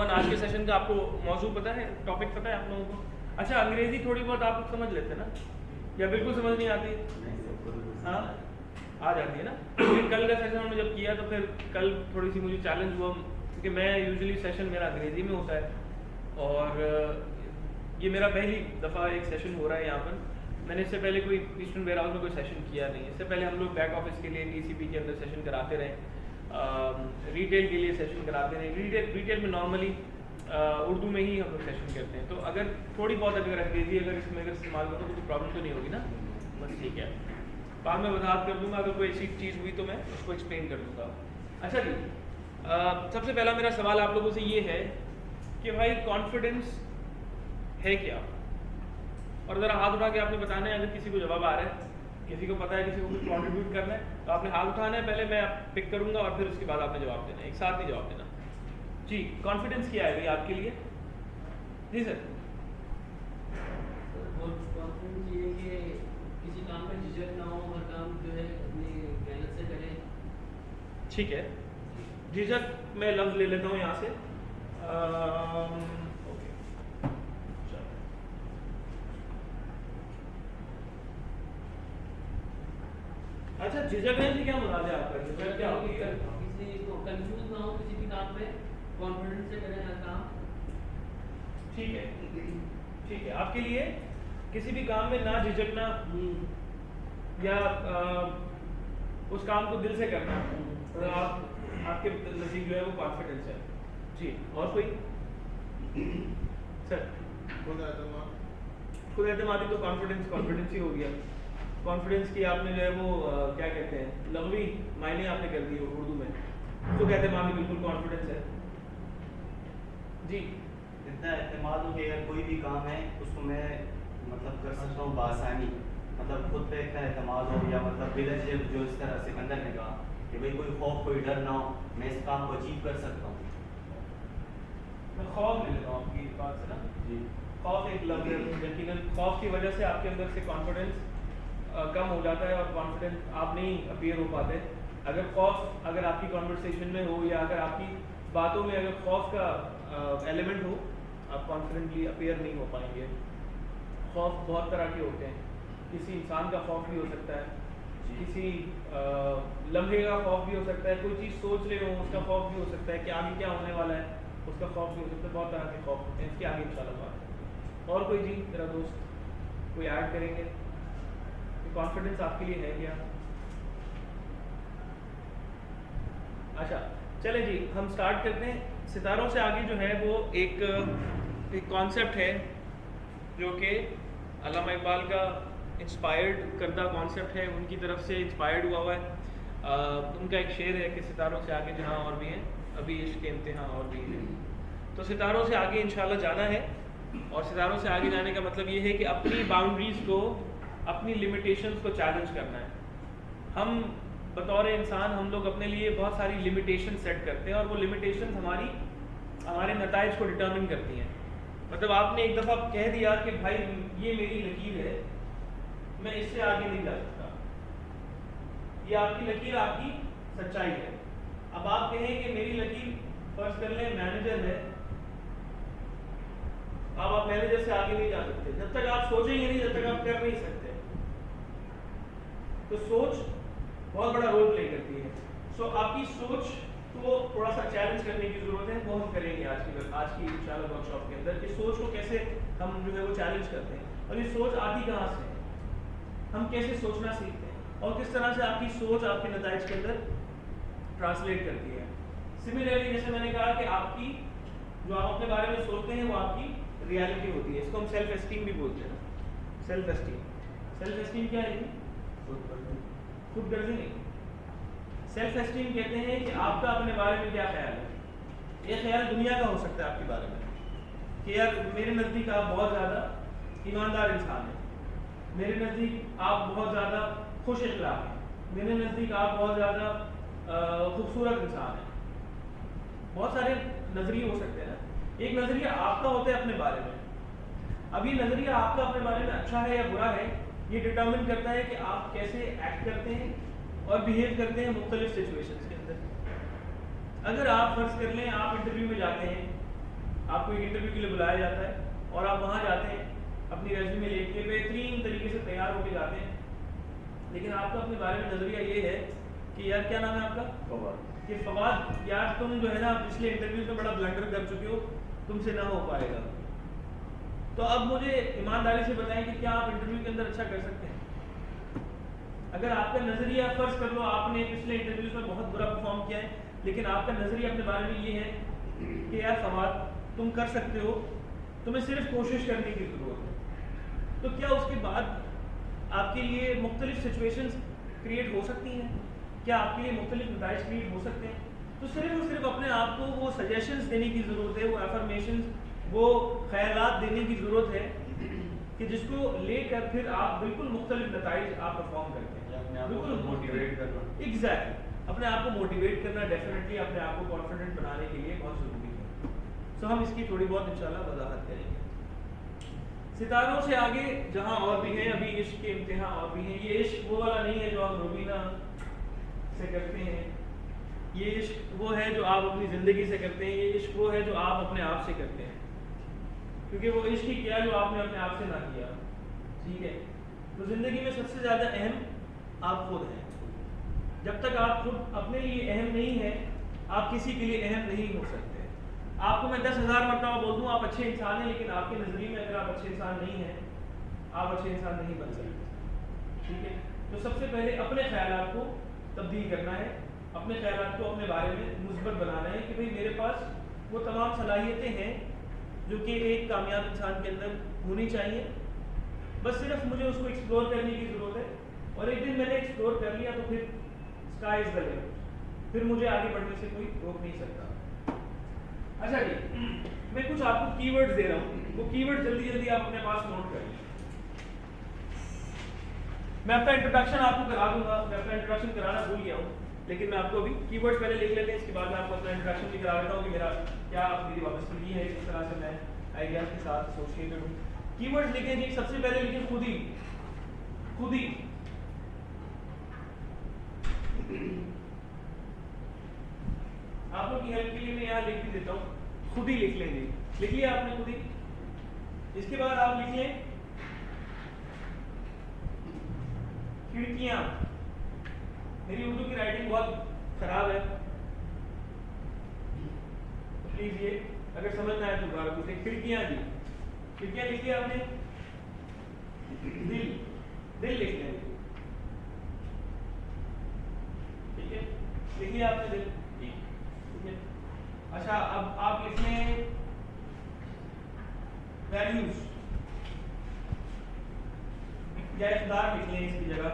آج کے سیشن کا آپ کو موضوع پتہ ہے, ٹاپک پتہ ہے آپ لوگوں کو؟ اچھا, انگریزی تھوڑی بہت آپ سمجھ لیتے ہیں نا, یا بالکل سمجھ نہیں آتی؟ ہاں آ جاتی ہے نا. کل کا سیشن ہم نے جب کیا تو پھر کل تھوڑی سی مجھے چیلنج ہوا, کیونکہ میں یوزلی سیشن میرا انگریزی میں ہوتا ہے, اور یہ میرا پہلی دفعہ ایک سیشن ہو رہا ہے یہاں پر. میں نے اس سے پہلے کوئی ایسٹرن ویئر ہاؤس میں کوئی سیشن کیا نہیں. اس سے پہلے ہم لوگ بیک آفس کے لیے ٹی سی پی کے اندر سیشن کراتے رہے, ریٹیل کے لیے سیشن کراتے رہے. ریٹیل میں نارملی اردو میں ہی ہم لوگ سیشن کرتے ہیں, تو اگر تھوڑی بہت اگر انگریزی اگر اس میں اگر استعمال کروں تو کوئی پرابلم تو نہیں ہوگی نا؟ بس ٹھیک ہے, بعد میں وضاحت کر دوں گا, اگر کوئی ایسی چیز ہوئی تو میں اس کو ایکسپلین کر دوں گا. اچھا جی, سب سے پہلا میرا سوال آپ لوگوں سے یہ ہے کہ بھائی کانفیڈنس ہے کیا؟ اور ذرا ہاتھ اٹھا کے آپ نے بتانا ہے اگر کسی کو جواب آ رہا ہے, کسی کو پتہ ہے, کسی کو کچھ کنٹریبیوٹ کرنا ہے, تو آپ نے ہاتھ اٹھانا ہے پہلے, میں پک کروں گا اور پھر اس کے بعد آپ نے جواب دینا ہے, ایک ساتھ نہیں جواب دینا. جی, کانفیڈنس کیا ہے بھائی آپ کے لیے؟ جی سر. کانفیڈنس یہ ہے کہ کسی کام میں جھجک نہ ہو, ہر کام جو ہے اپنی محنت سے کریں. ٹھیک ہے, جھجک میں لفظ لے لیتا ہوں یہاں سے. اوکے, اچھا جھجک نہیں کیا مراد ہے آپ کا؟ جھجک کیا ہوتی ہے؟ کسی کو کنفیوز نہ ہو کسی بھی کام میں, کانفیڈنس سے کریں ہر کام. ٹھیک ہے, ٹھیک ہے, آپ کے لیے کسی بھی کام میں نہ جھجکنا یا اس کام کو دل سے کرنا, آپ کے نزدیک جو ہے وہ کانفیڈنس ہے. جی, اور کوئی؟ سر خود اعتمادی تو کانفیڈنس ہی ہو گیا. کانفیڈنس کی آپ نے جو ہے وہ کیا کہتے ہیں, لغوی معنی آپ نے کر دی اردو میں. خود اعتمادی بالکل کانفیڈنس ہے. جی, اتنا اعتماد ہو کہ اگر کوئی بھی کام ہے اس کو میں مطلب کر سکتا ہوں بآسانی, مطلب خود پہ اتنا اعتماد ہو, یا مطلب بلا جھجک جو اس طرح سکندر نے کہا کہ بھائی کوئی خوف کوئی ڈر نہ ہو, میں اس کام کو اچیو کر سکتا ہوں. میں خوف لے لیتا ہوں آپ کی بات سے نا. جی, خوف ایک لفظ ہے, یقیناً خوف کی وجہ سے آپ کے اندر سے کانفیڈنس کم ہو جاتا ہے اور کانفیڈنس آپ نہیں اپیئر ہو پاتے. اگر خوف اگر آپ کی کانورسیشن میں ہو, یا اگر آپ کی باتوں میں اگر خوف کا ایلیمنٹ ہو, آپ کانفیڈنٹلی اپیئر نہیں ہو پائیں گے. خوف بہت طرح کے ہوتے ہیں, کسی انسان کا خوف بھی ہو سکتا ہے, کسی لمحے کا خوف بھی ہو سکتا ہے, کوئی چیز سوچ رہے ہوں اس کا خوف بھی ہو سکتا ہے کہ آگے کیا ہونے والا ہے اس کا خوف بھی ہو سکتا ہے. بہت طرح کے خوف ہوتے ہیں, اس کے آگے انشاءاللہ بات ہے. اور کوئی جی میرا دوست کوئی ایڈ کریں گے کہ کانفیڈنس آپ کے لیے ہے کیا؟ اچھا چلیں جی, ہم سٹارٹ کرتے ہیں. ستاروں سے آگے جو ہے وہ ایک کانسیپٹ ہے جو کہ علامہ اقبال کا انسپائرڈ کردہ کانسیپٹ ہے, ان کی طرف سے انسپائرڈ ہوا ہے. ان کا ایک شعر ہے کہ ستاروں سے آگے جہاں اور بھی ہیں, ابھی عشق کے امتحان اور بھی ہیں. تو ستاروں سے آگے انشاءاللہ جانا ہے, اور ستاروں سے آگے جانے کا مطلب یہ ہے کہ اپنی باؤنڈریز کو, اپنی لمیٹیشنز کو چیلنج کرنا ہے. ہم بطور انسان ہم لوگ اپنے لیے بہت ساری لمیٹیشن سیٹ کرتے ہیں, اور وہ لمیٹیشنز ہمارے نتائج کو ڈٹرمن کرتی ہیں. مطلب آپ نے ایک دفعہ کہہ دیا کہ بھائی یہ میری لکیر ہے, میں اس سے آگے نہیں جا سکتا, یہ آپ کی لکیر آپ کی سچائی ہے. اب آپ کہیں کہ میری لکیر فرض کر لیں مینیجر ہے, اب آپ مینیجر سے آگے نہیں جا سکتے جب تک آپ سوچیں گے نہیں, جب تک آپ کر نہیں سکتے. تو سوچ بہت بڑا رول پلے کرتی ہے. سو آپ کی سوچ کو تھوڑا سا چیلنج کرنے کی ضرورت ہے, وہ ہم کریں گے آج کی انشاءاللہ ورک شاپ کے اندر, کہ سوچ کو کیسے ہم جو ہے وہ چیلنج کرتے ہیں, اور یہ سوچ آتی کہاں سے ہے, ہم کیسے سوچنا سیکھتے ہیں, اور کس طرح سے آپ کی سوچ آپ کے نتائج کے اندر ٹرانسلیٹ کرتی ہے. سملرلی جیسے میں نے کہا کہ آپ کی جو آپ اپنے بارے میں سوچتے ہیں وہ آپ کی ریالٹی ہوتی ہے. اس کو ہم سیلف اسٹیم بھی بولتے ہیں. سیلف اسٹیم کیا ہے؟ خود غرضی نہیں. سیلف اسٹیم کہتے ہیں کہ آپ کا اپنے بارے میں کیا خیال ہے. یہ خیال دنیا کا ہو سکتا ہے آپ کے بارے میں کہ یار میرے نزدیک آپ بہت زیادہ ایماندار انسان ہیں, میرے نزدیک آپ بہت زیادہ خوش اخلاق ہیں, میرے نزدیک آپ بہت زیادہ خوبصورت انسان ہیں. بہت سارے نظریے ہو سکتے ہیں نا. ایک نظریہ آپ کا ہوتا ہے اپنے بارے میں. اب یہ نظریہ آپ کا اپنے بارے میں اچھا ہے یا برا ہے, یہ ڈٹرمن کرتا ہے کہ آپ کیسے ایکٹ کرتے ہیں اور بیہیو کرتے ہیں مختلف سچویشنز کے اندر. اگر آپ فرض کر لیں آپ انٹرویو میں جاتے ہیں آپ کو ایک انٹرویو کے لیے بلایا جاتا ہے اور آپ وہاں جاتے ہیں اپنی ریزیومے لے کے بہترین طریقے سے تیار ہو کے جاتے ہیں، لیکن آپ کا اپنے بارے میں نظریہ یہ ہے کہ یار کیا نام ہے آپ کا، کہ فواد یار تم جو ہے نا پچھلے انٹرویو میں بڑا بلنڈر کر چکے ہو، تم سے نہ ہو پائے گا. تو اب مجھے ایمانداری سے بتائیں کہ کیا آپ انٹرویو کے اندر اچھا کر سکتے ہیں؟ اگر آپ کا نظریہ فرض کر لو آپ نے پچھلے انٹرویوز میں بہت برا پرفارم کیا ہے، لیکن آپ کا نظریہ اپنے بارے میں یہ ہے کہ یار فواد تم کر سکتے ہو، تمہیں صرف کوشش کرنے کی ضرورت ہے، تو کیا اس کے بعد آپ کے لیے مختلف سچویشنز کریٹ ہو سکتی ہیں؟ کیا آپ کے لیے مختلف نتائج کریٹ ہو سکتے ہیں؟ تو صرف اور صرف اپنے آپ کو وہ سجیشنز دینے کی ضرورت ہے، وہ افرمیشنز، وہ خیالات دینے کی ضرورت ہے کہ جس کو لے کر پھر آپ بالکل مختلف نتائج آپ پرفارم کرتے ہیں. بالکل موٹیویٹ کرنا. ایگزیکٹلی اپنے آپ کو موٹیویٹ کرنا ڈیفینیٹلی اپنے آپ کو کانفیڈنٹ بنانے کے لیے بہت ضروری ہے. سو ہم اس کی تھوڑی بہت انشاءاللہ وضاحت کریں گے. ستاروں سے آگے جہاں اور بھی ہیں، ابھی عشق کے امتحان اور بھی ہیں. یہ عشق وہ والا نہیں ہے جو ہم روبینہ سے کرتے ہیں، یہ عشق وہ ہے جو آپ اپنی زندگی سے کرتے ہیں، یہ عشق وہ ہے جو آپ اپنے آپ سے کرتے ہیں، کیونکہ وہ عشق ہی کیا جو آپ نے اپنے آپ سے نہ کیا. ٹھیک ہے، تو زندگی میں سب سے زیادہ اہم آپ خود ہیں. جب تک آپ خود اپنے لیے اہم نہیں ہیں آپ کسی کے لیے اہم نہیں ہو سکتے. آپ کو میں 10,000 مرتبہ بول دوں آپ اچھے انسان ہیں، لیکن آپ کے نظریے میں اگر آپ اچھے انسان نہیں ہیں آپ اچھے انسان نہیں بن سکتے. ٹھیک ہے، تو سب سے پہلے اپنے خیالات کو تبدیل کرنا ہے، اپنے خیالات کو اپنے بارے میں مثبت بنانا ہے کہ بھئی میرے پاس وہ تمام صلاحیتیں ہیں جو کہ ایک کامیاب انسان کے اندر ہونی چاہیے، بس صرف مجھے اس کو ایکسپلور کرنے کی ضرورت ہے. اور ایک دن میں نے ایکسپلور کر لیا تو پھر اسکائی از دا لمٹ، پھر مجھے آگے بڑھنے سے کوئی روک نہیں سکتا. اچھا جی، میں کچھ آپ کو کی ورڈز دے رہا ہوں، وہ کی ورڈ جلدی جلدی آپ اپنے پاس نوٹ کر لیں. میں اپنا انٹروڈکشن آپ کو کرا دوں گا، میں اپنا انٹروڈکشن کرانا بھول گیا ہوں، لیکن میں آپ کو ابھی کی ورڈز پہلے لکھ لیتے ہیں، اس کے بعد میں آپ کو اپنا انٹروڈکشن بھی کرا دیتا ہوں کہ میرا کیا میری وابستگی ہے، کس طرح سے میں آئیڈیاز کے ساتھ ایسوسیٹڈ ہوں. کی ورڈز لکھیں جی. سب سے پہلے لکھیں خود ہی. خود ہی آپ لوگ کی ہیلپ کے لیے میں یہاں لکھ بھی دیتا ہوں، خود ہی لکھ لیں گے. لکھ لیا آپ نے خود ہی. اس کے بعد آپ لکھ لیں کھڑکیاں. میری اردو کی رائٹنگ بہت خراب ہے، پلیز یہ اگر سمجھ نہ آئے تو دوبارہ پوچھیں. کھڑکیاں جی، کھڑکیاں لکھ لیا آپ نے. دل، دل لکھ لیں. ٹھیک ہے، لکھ لیا آپ نے دل. ٹھیک ہے. اچھا اب آپ لکھ لیں ویلیوز یا اقدار لکھ لیں اس کی جگہ.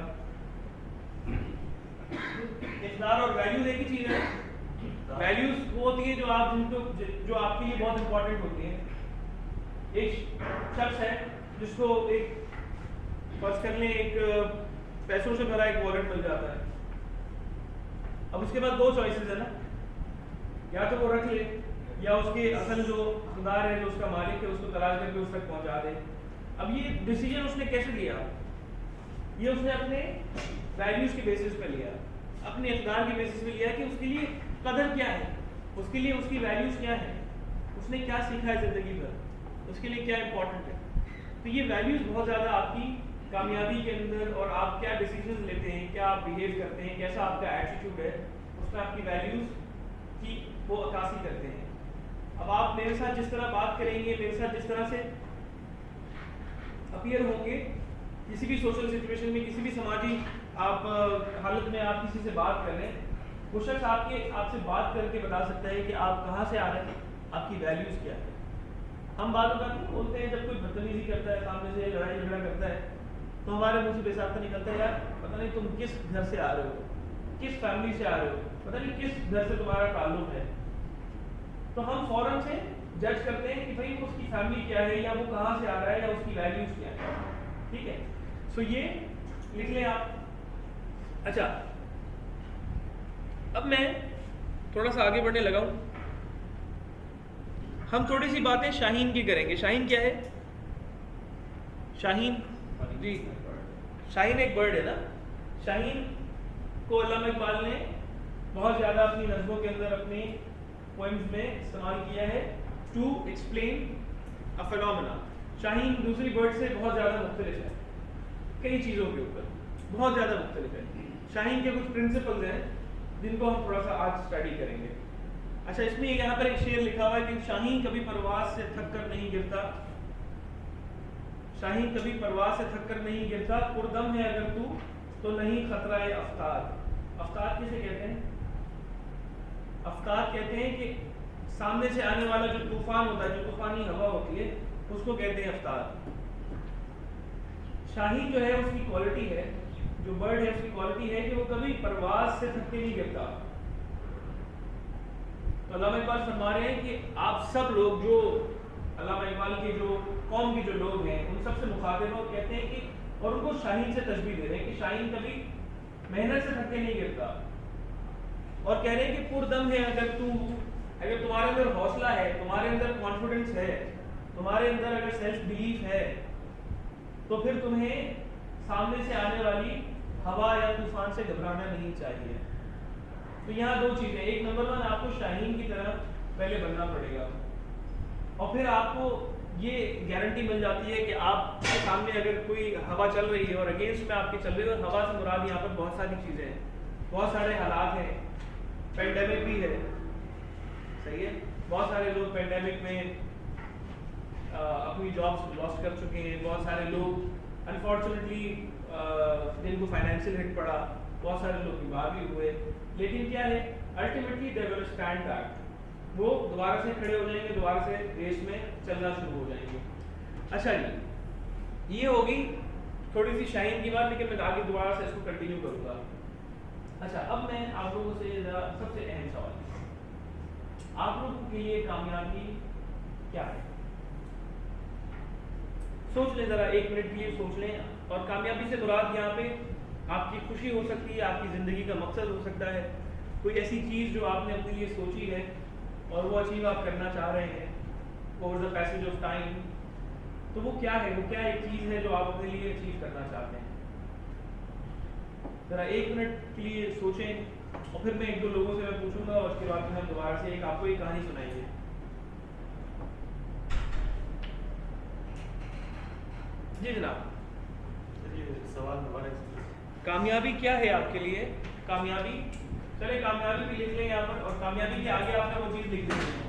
اقدار اور ویلیوز ایک ہی چیز ہے. ویلیوز وہ ہوتی ہیں جو آپ جن کو جو آپ کے لیے بہت امپورٹنٹ ہوتی ہیں. ایک شخص ہے جس کو ایک فرض کر لیں ایک پیسوں سے بھرا ایک والٹ مل جاتا ہے. اب اس کے بعد دو چوائسیز ہے نا، یا تو وہ رکھ لے یا اس کے اصل جو خدار ہے جو اس کا مالک ہے اس کو تلاش کر کے اس تک پہنچا دے. اب یہ ڈیسیجن اس نے کیسے لیا؟ یہ اس نے اپنے ویلیوز کے بیسس پہ لیا، اپنے اقدار کے بیسس پہ لیا کہ اس کے لیے قدر کیا ہے، اس کے لیے اس کی ویلیوز کیا ہے، اس نے کیا سیکھا ہے زندگی پر، اس کے لیے کیا امپورٹنٹ ہے. تو یہ ویلیوز بہت زیادہ آپ کی کامیابی کے اندر اور آپ کیا ڈیسیجنز لیتے ہیں، کیا آپ بیہیو کرتے ہیں، کیسا آپ کا ایٹیٹیوڈ ہے، اس میں آپ کی ویلیوز کی وہ عکاسی کرتے ہیں. اب آپ میرے ساتھ جس طرح بات کریں گے، میرے ساتھ جس طرح سے اپیئر ہوں گے کسی بھی سوشل سچویشن میں، کسی بھی سماجی آپ حالت میں آپ کسی سے بات کر رہے ہیں، وہ شخص آپ سے بات کر کے بتا سکتا ہے کہ آپ کہاں سے آ رہے ہیں، آپ کی ویلیوز کیا ہے. ہم بات بولتے ہیں جب کوئی بدتمیزی کرتا ہے، سامنے سے لڑائی جھگڑا کرتا ہے تو ہمارے منہ سے بے ساختہ نکلتا ہے یار پتہ نہیں تم کس گھر سے آ رہے ہو، کس فیملی سے آ رہے ہو، پتہ نہیں کس گھر سے تمہارا تعلق ہے. تو ہم فوراً سے جج کرتے ہیں کہ بھائی اس کی فیملی کیا ہے، یا وہ کہاں سے آ رہا ہے، یا اس کی ویلیوز کیا ہے. ٹھیک ہے، سو یہ لکھ لیں آپ. اچھا اب میں تھوڑا سا آگے بڑھنے لگا ہوں. ہم تھوڑی سی باتیں شاہین کی کریں گے. شاہین کیا ہے؟ شاہین جی، شاہین ایک برڈ ہے نا. شاہین کو علامہ اقبال نے بہت زیادہ اپنی نظموں کے اندر، اپنی پوئمز میں استعمال کیا ہے. To explain a phenomena. شاہین دوسری برڈ سے بہت زیادہ مختلف ہے کئی چیزوں کے اوپر, بہت زیادہ مختلف ہے. شاہین کے کچھ پرنسپلز ہیں جن کو ہم تھوڑا سا آج اسٹڈی کریں گے. اچھا, اس میں یہاں پر ایک شعر لکھا ہوا ہے کہ شاہین کبھی پرواز سے تھک کر نہیں گرتا, شاہین کبھی پرواز سے تھک کر نہیں گرتا, پردم ہے اگر تو نہیں خطرہ افطار. افطار کسے کہتے ہیں؟ افطار کہتے ہیں کہ سامنے سے آنے والا جو طوفان ہوتا ہے, جو طوفانی ہوا ہوتی ہے, اس کو کہتے ہیں افطار. شاہین جو ہے اس کی کوالٹی ہے, جو برڈ ہے اس کی کوالٹی ہے کہ وہ کبھی پرواز سے تھک کے نہیں گرتا. تو علامہ اقبال فرما رہے ہیں کہ آپ سب لوگ جو علامہ اقبال کے جو قوم کے جو لوگ ہیں ان سب سے مخاطب ہو, کہتے ہیں کہ اور ان کو شاہین سے تشبیہ دے رہے ہیں کہ شاہین کبھی محنت سے تھک کے نہیں گرتا, اور کہہ رہے ہیں کہ پردم ہے اگر تمہارے اندر حوصلہ ہے, تمہارے اندر کانفیڈنس ہے, تمہارے اندر اگر سیلف بلیف ہے, تو پھر تمہیں سامنے سے آنے والی ہوا یا طوفان سے گھبرانا نہیں چاہیے. تو یہاں دو چیزیں, ایک نمبر 1 آپ کو شاہین کی طرح پہلے بننا پڑے گا, اور پھر آپ کو یہ گارنٹی مل جاتی ہے کہ آپ کے سامنے اگر کوئی ہوا چل رہی ہے اور اگینسٹ میں آپ کی چل رہی ہے, ہوا سے مراد یہاں پر بہت ساری چیزیں ہیں, بہت سارے حالات ہیں, پینڈیمک بھی ہے, صحیح ہے, بہت سارے لوگ پینڈیمک میں اپنی جابس لاسٹ کر چکے ہیں, بہت سارے لوگ انفارچونیٹلی جن کو فائنینشیل ہٹ پڑا, بہت سارے لوگ بیمار بھی ہوئے, لیکن کیا ہے ultimately they will stand back, وہ دوبارہ سے کھڑے ہو جائیں گے, دوبارہ سے ریس میں چلنا شروع ہو جائیں گے. اچھا جی, یہ ہوگی تھوڑی سی شاہین کی بات, لیکن میں آگے دوبارہ سے اس کو کنٹینیو کروں گا. اچھا, اب میں آپ لوگوں سے ذرا سب سے اہم سوال, آپ لوگوں کے لیے کامیابی کیا ہے؟ سوچ لیں ذرا, 1 منٹ کے لیے سوچ لیں. اور کامیابی سے مراد یہاں پہ آپ کی خوشی ہو سکتی ہے, آپ کی زندگی کا مقصد ہو سکتا ہے, کوئی ایسی چیز جو آپ نے اپنے لیے سوچی ہے اور وہ اچیو آپ کرنا چاہ رہے ہیں over the passage of time, تو وہ کیا ہے, وہ کیا ایک چیز ہے جو آپ اپنے لیے اچیو کرنا چاہتے ہیں؟ ذرا 1 منٹ کے لیے سوچیں, اور پھر میں 1-2 لوگوں سے میں پوچھوں گا, اور اس کے بعد ہم دوبارہ سے آپ کو ایک کہانی سنائیں گے. جی جناب, سوال دوبارہ کامیابی کیا ہے آپ کے لیے؟ کامیابی, چلے کامیابی بھی لکھ لیں یہاں پر, اور کامیابی کے آگے آپ نے وہ چیز لکھ دیں.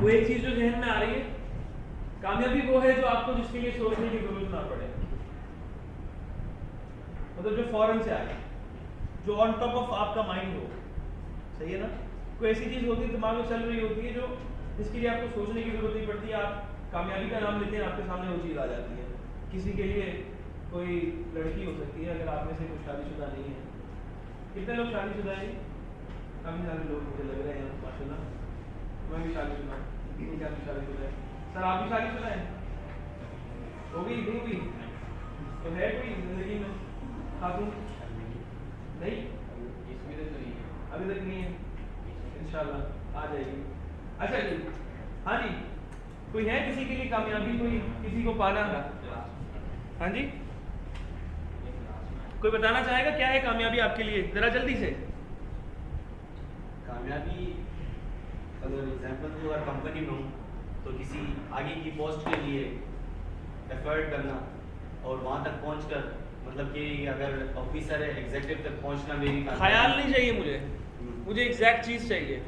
وہ ایک چیز جو ذہن میں آ رہی ہے, کامیابی وہ ہے جو آپ کو جس کے لیے سوچنے کی ضرورت نہ پڑے, مطلب جو فوراً سے آئے, جو آن ٹاپ آف آپ کا مائنڈ ہو, صحیح ہے نا. کوئی ایسی چیز ہوتی ہے دماغ میں چل رہی ہوتی ہے جو جس کے لیے آپ کو سوچنے کی ضرورت نہیں پڑتی, آپ کامیابی کا نام لیتے ہیں, آپ کے سامنے وہ چیز آ جاتی ہے. کسی کے لیے کوئی لڑکی ہو سکتی ہے, اگر آپ میں سے کوئی شادی شدہ نہیں ہے. کتنے لوگ شادی شدہ ہیں؟ کافی سارے لوگ مجھے لگ رہے ہیں ماشاء اللہ. میں بھی شادی شدہ ہوں, کیا شادی شدہ ہے؟ سر آپ بھی شادی شدہ ہیں؟ ہوگی نہیں ہوگی تو ہے کوئی زندگی میں خاتون؟ نہیں, ابھی تک نہیں ہے, انشاءاللہ آ جائے گی. اچھا جی, ہاں جی, کوئی ہے کسی کے لیے کامیابی, کوئی کسی کو پانا؟ ہاں جی, کوئی بتانا چاہے گا کیا ہے کامیابی آپ کے لیے, ذرا جلدی سے. کامیابی اگر ایگزامپل تو اگر کمپنی میں ہوں تو کسی آگے کی پوسٹ کے لیے ایفرٹ کرنا, اور وہاں تک پہنچ کر مطلب کہ اگر آفیسر ہے ایگزیکٹو تک پہنچنا میری خیال نہیں چاہیے مجھے ایگزیکٹ چیز چاہیے.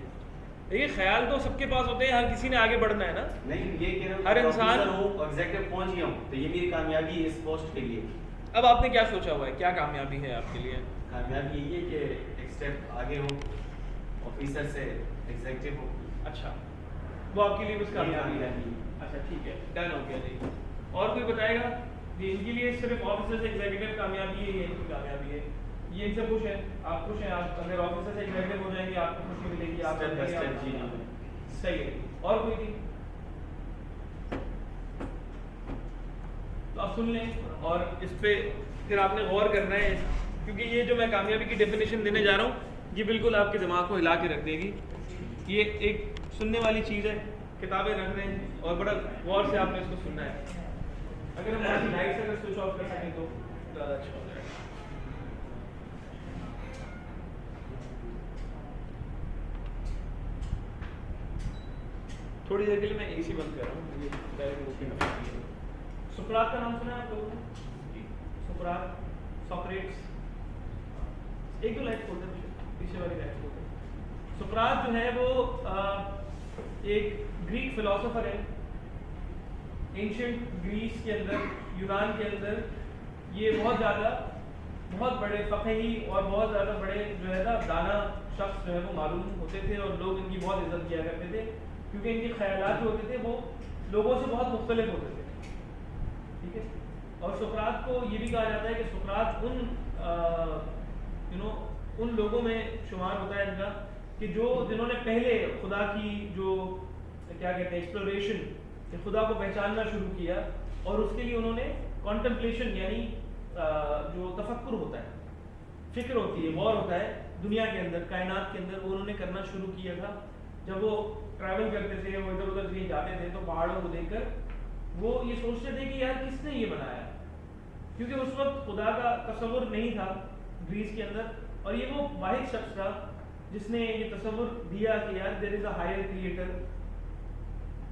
دیکھیے خیال تو سب کے پاس ہوتے ہیں, ہر کسی نے آگے بڑھنا ہے نا. نہیں, یہ کہہ رہا ہوں ہر انسان ایگزیکٹو پہنچ گیا ہوں تو یہ میری کامیابی ہے اس پوسٹ کے لیے. اب آپ نے کیا سوچا ہوا ہے, کیا کامیابی ہے آپ کے لیے؟ کامیابی یہی ہے کہ ایک اسٹیپ آگے ہو, آفیسر سے ایگزیکٹو ہو. اچھا, وہ آپ کے لیے بس کامیابی ہے. اچھا ٹھیک ہے, ڈن ہو گیا جی. اور کوئی بتائے گا جی, ان کے لیے صرف آفیسر سے ایگزیکٹو کامیابی ہے, یہ ان کی کامیابی ہے, یہ ان سے خوش ہیں, آپ خوش ہیں, آپ اگر آفیسر سے ایگزیکٹو ہو جائیں گے آپ کو خوشی ملے گی, آپ صحیح ہے. اور کوئی نہیں تو آپ سن لیں, اور اس پہ پھر آپ نے غور کرنا ہے, کیونکہ یہ جو میں کامیابی کی ڈیفینیشن دینے جا رہا ہوں یہ بالکل آپ کے دماغ کو ہلا کے رکھ دے گی. یہ ایک سننے والی چیز ہے, کتابیں رکھ رہے ہیں اور بڑا غور سے آپ نے اس کو سننا ہے. اگر ہم اپنی لائٹ سے اگر سوئچ آف کر سکیں تو زیادہ اچھا ہو جائے گا. تھوڑی دیر کے لیے میں اے سی بند کر رہا ہوں. سقراط کا نام سنا ہے آپ لوگوں نے؟ سقراط، سوکریٹس. ایک دو لائٹ کھولتے ہیں پیچھے والی لائٹ کھولتے ہیں. سقراط جو ہے وہ ایک گریک فلاسفر ہے. اینشنٹ گریس کے اندر، یونان کے اندر یہ بہت بڑے فقیہی اور بہت زیادہ بڑے جو ہے نا دانا شخص جو ہے وہ معلوم ہوتے تھے، اور لوگ ان کی بہت عزت کیا کرتے تھے کیونکہ ان کے خیالات جو ہوتے تھے وہ لوگوں سے بہت مختلف ہوتے تھے. ٹھیک ہے. اور سقراط کو یہ بھی کہا جاتا ہے کہ سقراط ان لوگوں میں شمار ہوتا ہے ان کا کہ جنہوں نے پہلے خدا کی جو کیا کہتے ہیں ایکسپلوریشن، خدا کو پہچاننا شروع کیا، اور اس کے لیے انہوں نے کانٹمپلیشن یعنی جو تفکر ہوتا ہے، فکر ہوتی ہے، غور ہوتا ہے دنیا کے اندر، کائنات کے اندر، وہ انہوں نے کرنا شروع کیا تھا. جب وہ ٹریول کرتے تھے، وہ ادھر ادھر کہیں جاتے تھے تو پہاڑوں کو دیکھ کر وہ یہ سوچتے تھے کہ یار کس نے یہ بنایا، کیونکہ اس وقت خدا کا تصور نہیں تھا گریس کے اندر، اور یہ وہ واحد شخص تھا جس نے یہ تصور دیا کہ یار دیر از اے ہائر کریٹر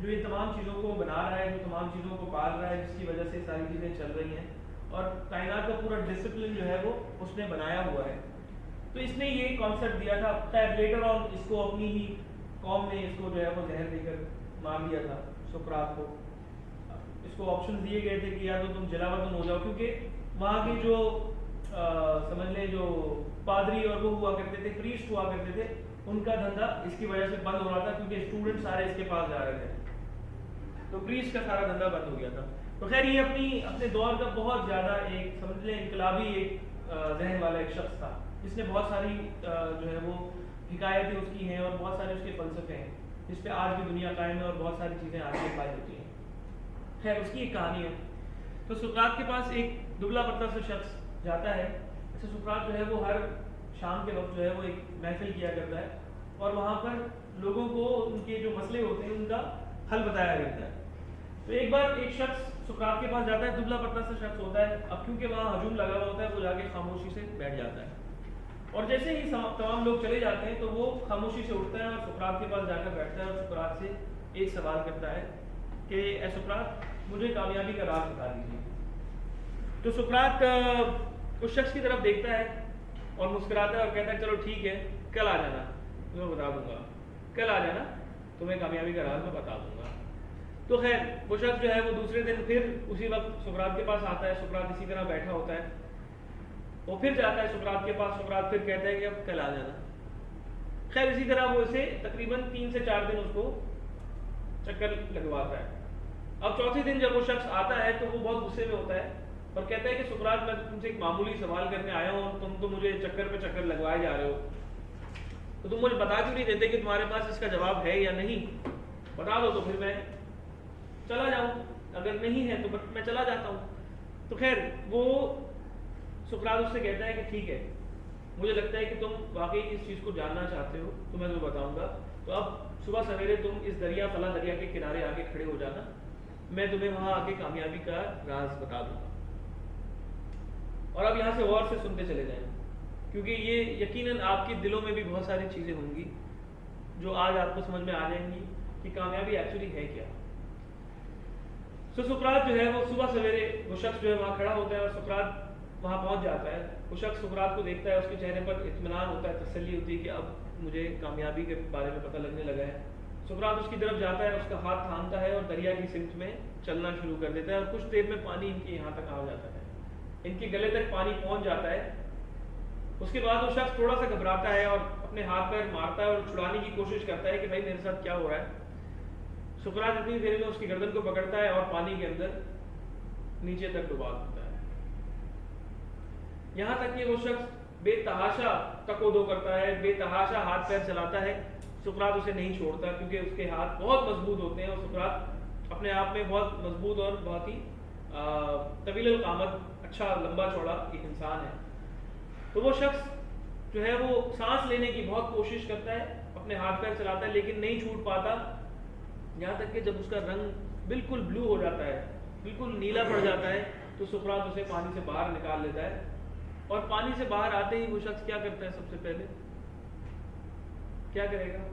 جو یہ تمام چیزوں کو بنا رہا ہے، جو تمام چیزوں کو پال رہا ہے، جس کی وجہ سے ساری چیزیں چل رہی ہیں، اور کائنات کا پورا ڈسپلن جو ہے وہ اس نے بنایا ہوا ہے. تو اس نے یہ کانسیپٹ دیا تھا. لیٹر آن اس کو اپنی ہی قوم نے اس کو جو ہے وہ زہر دے کر مار دیا تھا سقراط کو. اس کو آپشن دیے گئے تھے کہ یا تو تم جلا وطن ہو جاؤ، کیونکہ وہاں کے جو سمجھ لیں جو پادری اور وہ ہوا کرتے تھے، پریسٹ ہوا کرتے تھے، ان کا دھندا اس کی وجہ سے بند ہو رہا تھا کیونکہ اسٹوڈنٹ سارے اس کے پاس جا رہے تھے، تو پریسٹ کا سارا دھندا بند ہو گیا تھا. تو خیر یہ اپنے دور کا بہت زیادہ ایک سمجھ لیں انقلابی ایک ذہن والا ایک شخص تھا جس نے بہت ساری جو ہے وہ حکایتیں اس کی ہیں اور بہت سارے اس کے فلسفے ہیں جس پہ آج بھی دنیا قائم ہے اور بہت ساری چیزیں آج بھی اپلائی ہوتی ہیں. خیر اس کی ایک کہانی ہے. تو سقراط کے پاس ایک دبلا پتلا سا شخص جاتا ہے. ایسے سقراط جو ہے وہ ہر شام کے وقت جو ہے وہ ایک محفل کیا کرتا ہے اور وہاں پر لوگوں کو ان کے جو مسئلے ہوتے ہیں ان کا حل بتایا کرتا ہے. تو ایک بار ایک شخص سقراط کے پاس جاتا ہے، دبلا پتلا سا شخص ہوتا ہے. اب کیونکہ وہاں ہجوم لگا ہوا ہوتا ہے وہ جا کے خاموشی سے بیٹھ جاتا ہے، اور جیسے ہی تمام لوگ چلے جاتے ہیں تو وہ خاموشی سے اٹھتا ہے اور سقراط کے پاس جا کر بیٹھتا ہے اور سقراط سے ایک سوال کرتا ہے کہ اے سقراط مجھے کامیابی کا راز بتا دیجیے. تو سقراط اس شخص کی طرف دیکھتا ہے اور مسکراتا ہے اور کہتا ہے چلو ٹھیک ہے، کل آ جانا تمہیں بتا دوں گا، کل آ جانا تمہیں کامیابی کا راز میں بتا دوں گا. تو خیر وہ شخص جو ہے وہ دوسرے دن پھر اسی وقت سقراط کے پاس آتا ہے. سقراط اسی طرح بیٹھا ہوتا ہے، وہ پھر جاتا ہے سقراط کے پاس. سقراط پھر کہتا ہے کہ اب کل آ جانا. خیر اسی طرح وہ اسے تقریباً 3 سے 4 دن اس کو چکر لگواتا ہے. اب چوتھے دن جب وہ شخص آتا ہے تو وہ بہت غصے میں ہوتا ہے اور کہتا ہے کہ سقراط میں تم سے ایک معمولی سوال کرنے آیا ہوں اور تم تو مجھے چکر پہ چکر لگوائے جا رہے ہو، تو تم مجھے بتا کیوں نہیں دیتے کہ تمہارے پاس اس کا جواب ہے یا نہیں؟ بتا دو تو پھر میں چلا جاؤں، اگر نہیں ہے تو میں چلا جاتا ہوں. تو خیر وہ سقراط اس سے کہتا ہے کہ ٹھیک ہے، مجھے لگتا ہے کہ تم واقعی اس چیز کو جاننا چاہتے ہو تو میں تمہیں بتاؤں گا. تو اب صبح سویرے تم اس دریا فلاں دریا کے کنارے آ کے کھڑے ہو جانا، میں تمہیں وہاں آ کے کامیابی کا راز بتا دوں گا. اور اب یہاں سے غور سے سنتے چلے جائیں کیونکہ یہ یقیناً آپ کے دلوں میں بھی بہت ساری چیزیں ہوں گی جو آج آپ کو سمجھ میں آ جائیں گی کہ کامیابی ایکچولی ہے کیا. تو سقراط جو ہے وہ صبح سویرے وہ شخص جو ہے وہاں کھڑا ہوتا ہے اور سقراط وہاں پہنچ جاتا ہے. وہ شخص سقراط کو دیکھتا ہے، اس کے چہرے پر اطمینان ہوتا ہے، تسلی ہوتی ہے کہ اب مجھے کامیابی کے بارے میں پتہ لگنے لگا ہے. سقراط اس کی طرف جاتا ہے، اس کا ہاتھ تھامتا ہے اور دریا کی سمت میں چلنا شروع کر دیتا ہے اور کچھ دیر میں پانی ان کے یہاں تک آ جاتا ہے، ان کے گلے تک پانی پہنچ جاتا ہے. اس کے بعد وہ شخص تھوڑا سا گھبراتا ہے اور اپنے ہاتھ پیر مارتا ہے اور چھڑانے کی کوشش کرتا ہے کہ بھائی میرے ساتھ کیا ہو رہا ہے. سقراط اتنی دیر میں اس کی گردن کو پکڑتا ہے اور پانی کے اندر نیچے تک ڈبا دیتا ہے، یہاں تک کہ وہ شخص بے تحاشا تکو-دو کرتا ہے، بے تحاشا ہاتھ پیر چلاتا ہے. سقراط اسے نہیں چھوڑتا کیونکہ اس کے ہاتھ بہت مضبوط ہوتے ہیں اور سقراط اپنے آپ میں بہت مضبوط اور بہت ہی طویل القامت، اچھا لمبا چوڑا ایک انسان ہے. تو وہ شخص جو ہے وہ سانس لینے کی بہت کوشش کرتا ہے، اپنے ہاتھ پیر چلاتا ہے لیکن نہیں چھوٹ پاتا، یہاں تک کہ جب اس کا رنگ بالکل بلو ہو جاتا ہے، بالکل نیلا پڑ جاتا ہے تو سقراط اسے پانی سے باہر نکال لیتا ہے، اور پانی سے باہر آتے ہی وہ شخص کیا کرتا ہے؟ سب سے پہلے کیا کرے گا؟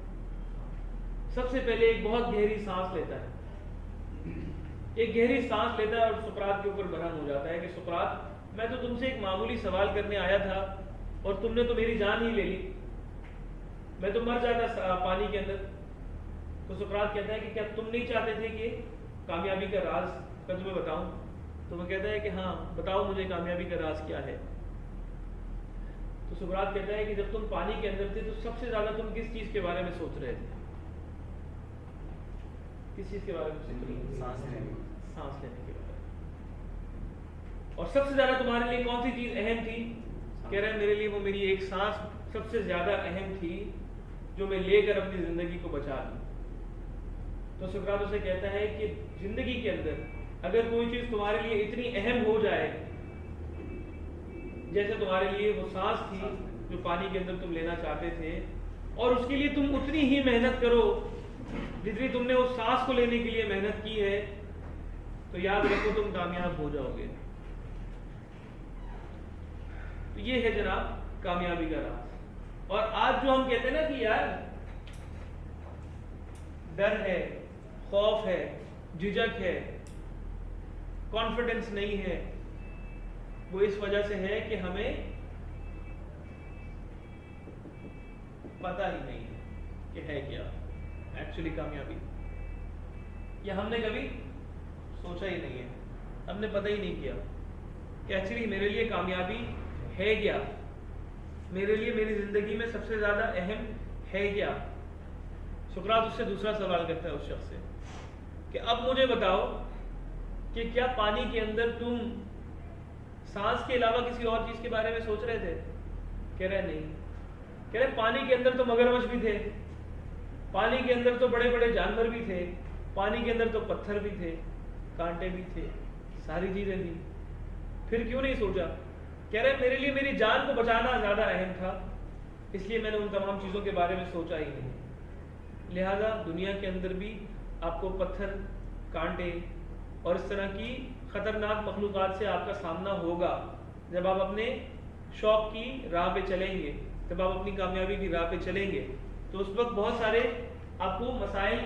سب سے پہلے ایک بہت گہری سانس لیتا ہے، ایک گہری سانس لیتا ہے اور سقراط کے اوپر برہم ہو جاتا ہے کہ سقراط، میں تو تم سے ایک معمولی سوال کرنے آیا تھا اور تم نے تو میری جان ہی لے لی، میں تو مر جاتا پانی کے اندر۔ تو سقراط کہتا ہے کہ کیا تم نہیں چاہتے تھے کہ کامیابی کا راز میں تمہیں بتاؤں؟ تو وہ کہتا ہے کہ ہاں بتاؤ مجھے کامیابی کا راز کیا ہے۔ تو سقراط کہتا ہے کہ جب تم پانی کے اندر تھے تو سب سے زیادہ تم کس چیز کے بارے میں سوچ رہے تھے؟ کس چیز کے بارے میں سوچ رہے تھے؟ سانس لینے کے بارے میں۔ اور سب سے زیادہ تمہارے لیے کون سی چیز اہم تھی؟ کہہ رہے ہیں میرے لیے وہ میری ایک سانس سب سے زیادہ اہم تھی جو میں لے کر اپنی زندگی کو بچا لوں۔ تو سقراط اسے کہتا ہے کہ زندگی کے اندر اگر کوئی چیز تمہارے لیے اتنی اہم ہو جائے جیسے تمہارے لیے وہ سانس تھی جو پانی کے اندر تم لینا چاہتے تھے، اور اس کے لیے تم اتنی ہی محنت کرو جتنی تم نے اس سانس کو لینے کے لیے محنت کی ہے، تو یاد رکھو تم کامیاب ہو جاؤ گے۔ تو یہ ہے جناب کامیابی کا راز۔ اور آج جو ہم کہتے ہیں نا کہ یار ڈر ہے، خوف ہے، جھجک ہے، کانفیڈنس نہیں ہے، وہ اس وجہ سے ہے کہ ہمیں پتہ ہی نہیں ہے کہ ہے کیا ایکچولی کامیابی، یا ہم نے کبھی سوچا ہی نہیں ہے، ہم نے پتہ ہی نہیں کیا کہ ایکچولی میرے لیے کامیابی ہے کیا، میرے لیے میری زندگی میں سب سے زیادہ اہم ہے کیا۔ سقراط اس سے دوسرا سوال کرتا ہے اس شخص سے کہ اب مجھے بتاؤ کہ کیا پانی کے اندر تم سانس کے علاوہ کسی اور چیز کے بارے میں سوچ رہے تھے؟ کہہ رہے نہیں۔ کہہ رہے پانی کے اندر تو مگرمچھ بھی تھے، پانی کے اندر تو بڑے بڑے جانور بھی تھے، پانی کے اندر تو پتھر بھی تھے، کانٹے بھی تھے، ساری چیزیں تھیں، پھر کیوں نہیں سوچا؟ کہہ رہے میرے لیے میری جان کو بچانا زیادہ اہم تھا، اس لیے میں نے ان تمام چیزوں کے بارے میں سوچا ہی نہیں۔ لہذا دنیا کے اندر بھی آپ کو پتھر، کانٹے اور اس طرح کی خطرناک مخلوقات سے آپ کا سامنا ہوگا جب آپ اپنے شوق کی راہ پہ چلیں گے، جب آپ اپنی کامیابی کی راہ پہ چلیں گے تو اس وقت بہت سارے آپ کو مسائل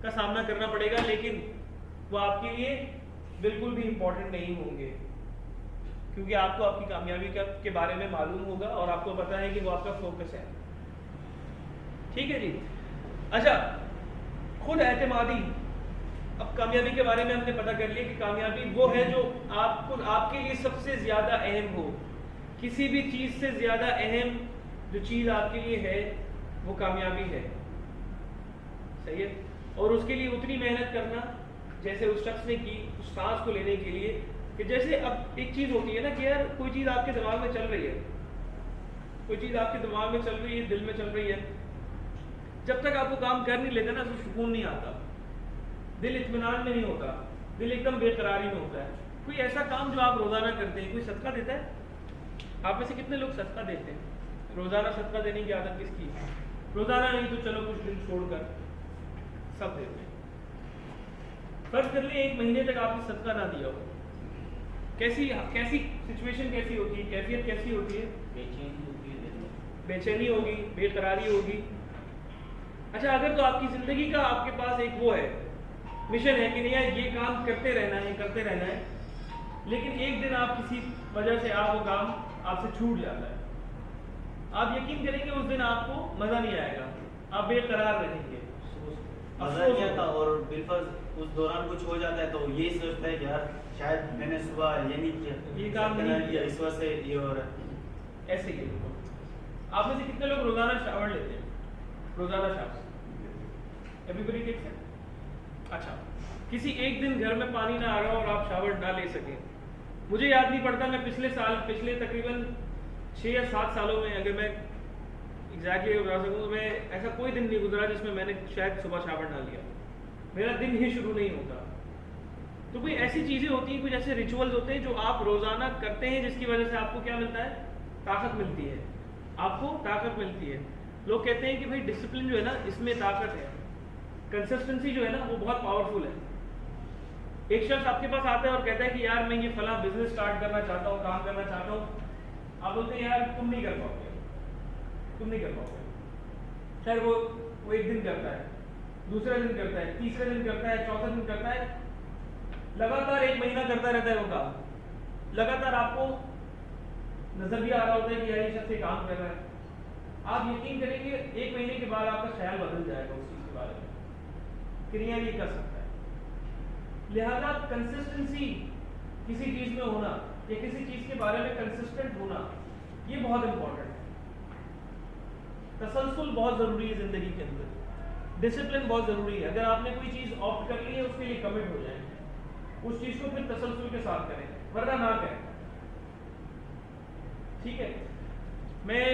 کا سامنا کرنا پڑے گا، لیکن وہ آپ کے لیے بالکل بھی امپورٹنٹ نہیں ہوں گے، کیونکہ آپ کو آپ کی کامیابی کے بارے میں معلوم ہوگا اور آپ کو پتا ہے کہ وہ آپ کا فوکس ہے۔ ٹھیک ہے جی۔ اچھا، خود اعتمادی، اب کامیابی کے بارے میں ہم نے پتہ کر لیا کہ کامیابی وہ ہے جو آپ کے لیے سب سے زیادہ اہم ہو، کسی بھی چیز سے زیادہ اہم جو چیز آپ کے لیے ہے وہ کامیابی ہے، صحیح ہے، اور اس کے لیے اتنی محنت کرنا جیسے اس شخص نے کی اس سانس کو لینے کے لیے، کہ جیسے اب ایک چیز ہوتی ہے نا کہ یار کوئی چیز آپ کے دماغ میں چل رہی ہے، کوئی چیز آپ کے دماغ میں چل رہی ہے، دل میں چل رہی ہے، جب تک آپ کو کام کر نہیں لیتے نا تو سکون نہیں آتا، دل اطمینان میں نہیں ہوتا، دل ایک دم بے قراری میں ہوتا ہے۔ کوئی ایسا کام جو آپ روزانہ کرتے ہیں، کوئی صدقہ دیتا ہے؟ آپ میں سے کتنے لوگ صدقہ دیتے ہیں؟ روزانہ صدقہ دینے کی عادت کس کی؟ روزانہ نہیں تو چلو کچھ دن چھوڑ کر سب دیتے ہیں۔ فرض کر لیں ایک مہینے تک آپ نے صدقہ نہ دیا ہو، کیسی سچویشن کیسی ہوتی ہے، کیفیت کیسی ہوتی ہے؟ بے چینی ہوگی، بے قراری ہوگی۔ اچھا، اگر تو آپ کی زندگی کا آپ کے پاس ایک وہ ہے مشن ہے کہ نہیں یہ کام کرتے رہنا ہے، کرتے رہنا ہے، لیکن ایک دن آپ کسی وجہ سے آپ وہ کام آپ سے چھوٹ جاتا ہے، آپ یقین کریں گے اس دن آپ کو مزہ نہیں آئے گا، آپ بے قرار رہیں گے، مزہ نہیں آتا، اور بالفرض اس دوران کچھ ہو جاتا ہے تو یہی سوچتا ہے کہ یار شاید میں نے صبح یہ نہیں کیا، یہ کام نہیں کیا، اس وجہ سے یہ ہو رہا ہے۔ ایسے ہی آپ میں سے کتنے لوگ روزانہ شاور لیتے ہیں؟ روزانہ shower everybody takes it? اچھا، کسی ایک دن گھر میں پانی نہ آ رہا اور آپ شاور نہ لے سکیں، مجھے یاد نہیں پڑتا، میں پچھلے تقریباً 6 یا 7 سالوں میں اگر میں ایگزیکٹلی بتا سکوں تو میں ایسا کوئی دن نہیں گزرا جس میں میں نے شاید صبح شاور نہ لیا، میرا دن ہی شروع نہیں ہوتا۔ تو کوئی ایسی چیزیں ہوتی ہیں، کچھ ایسے ریچولز ہوتے ہیں جو آپ روزانہ کرتے ہیں جس کی وجہ سے آپ کو کیا ملتا ہے؟ طاقت ملتی ہے، آپ کو طاقت ملتی ہے۔ لوگ کہتے ہیں کہ بھائی ڈسپلن جو ہے نا اس میں طاقت ہے، کنسسٹنسی جو ہے نا وہ بہت پاورفل ہے۔ ایک شخص آپ کے پاس آتا ہے اور کہتا ہے کہ یار میں یہ فلاں بزنس اسٹارٹ کرنا چاہتا ہوں، کام کرنا چاہتا ہوں، آپ بولتے ہیں یار تم نہیں کر پاؤ گے، تم نہیں کر پاؤ گے. خیر وہ ایک دن کرتا ہے، دوسرا دن کرتا ہے، تیسرے دن کرتا ہے، چوتھا دن کرتا ہے، لگاتار ایک مہینہ کرتا رہتا ہے وہ کام. لگاتار آپ کو نظر بھی آ رہا ہوتا ہے کہ یار یہ شخص یہ کام کر رہا ہے. آپ یقین کریں گے ایک مہینے کے بعد آپ کا خیال بدل جائے گا اس چیز کے بارے میں کہ نہیں یہ کر سکتا ہے. لہذا کنسسٹنسی کسی چیز میں ہونا یا کسی چیز کے بارے میں کنسسٹنٹ ہونا یہ بہت امپورٹنٹ ہے. تسلسل بہت ضروری ہے زندگی کے اندر، ڈسپلن بہت ضروری ہے. اگر آپ نے کوئی چیز آپٹ کر لی ہے اس کے لیے کمٹ ہو جائیں، اس چیز کو پھر تسلسل کے ساتھ کریں، ورنہ نہ کریں. ٹھیک ہے. میں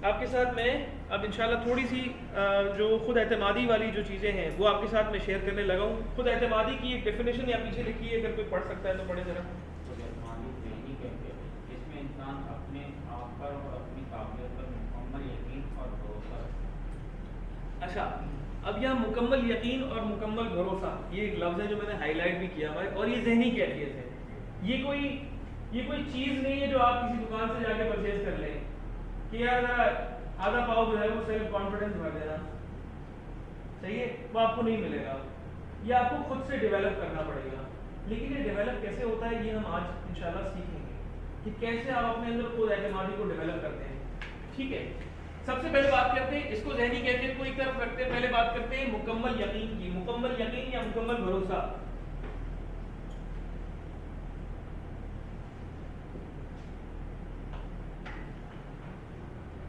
آپ کے ساتھ میں اب انشاءاللہ تھوڑی سی جو خود اعتمادی والی جو چیزیں ہیں وہ آپ کے ساتھ میں شیئر کرنے لگا ہوں. خود اعتمادی کی ایک ڈیفینیشن یا پیچھے لکھی ہے، اگر کوئی پڑھ سکتا ہے تو پڑھے ذرا. جس میں انسان اپنے آپ پر اور اپنی قابلیت پر مکمل یقین اور بھروسہ. اچھا اب یہاں مکمل یقین اور مکمل بھروسہ یہ ایک لفظ ہے جو میں نے ہائی لائٹ بھی کیا ہوا ہے، اور یہ ذہنی کیفیت ہے. یہ کوئی چیز نہیں ہے جو آپ کسی دکان سے جا کے پرچیز کر لیں کہ یار آدھا پاؤ جو ہے وہ سیلف کانفیڈنس بھر دینا، صحیح ہے، وہ آپ کو نہیں ملے گا. یہ آپ کو خود سے ڈیولپ کرنا پڑے گا. لیکن یہ ڈیولپ کیسے ہوتا ہے یہ ہم آج انشاءاللہ سیکھیں گے کہ کیسے آپ اپنے اندر خود اعتمادی کو ڈیولپ کرتے ہیں. ٹھیک ہے. سب سے پہلے بات کرتے ہیں اس کو ذہنی کیفیت کو ایک طرف رکھتے ہیں، پہلے بات کرتے ہیں مکمل یقین کی. مکمل یقین یا مکمل بھروسہ.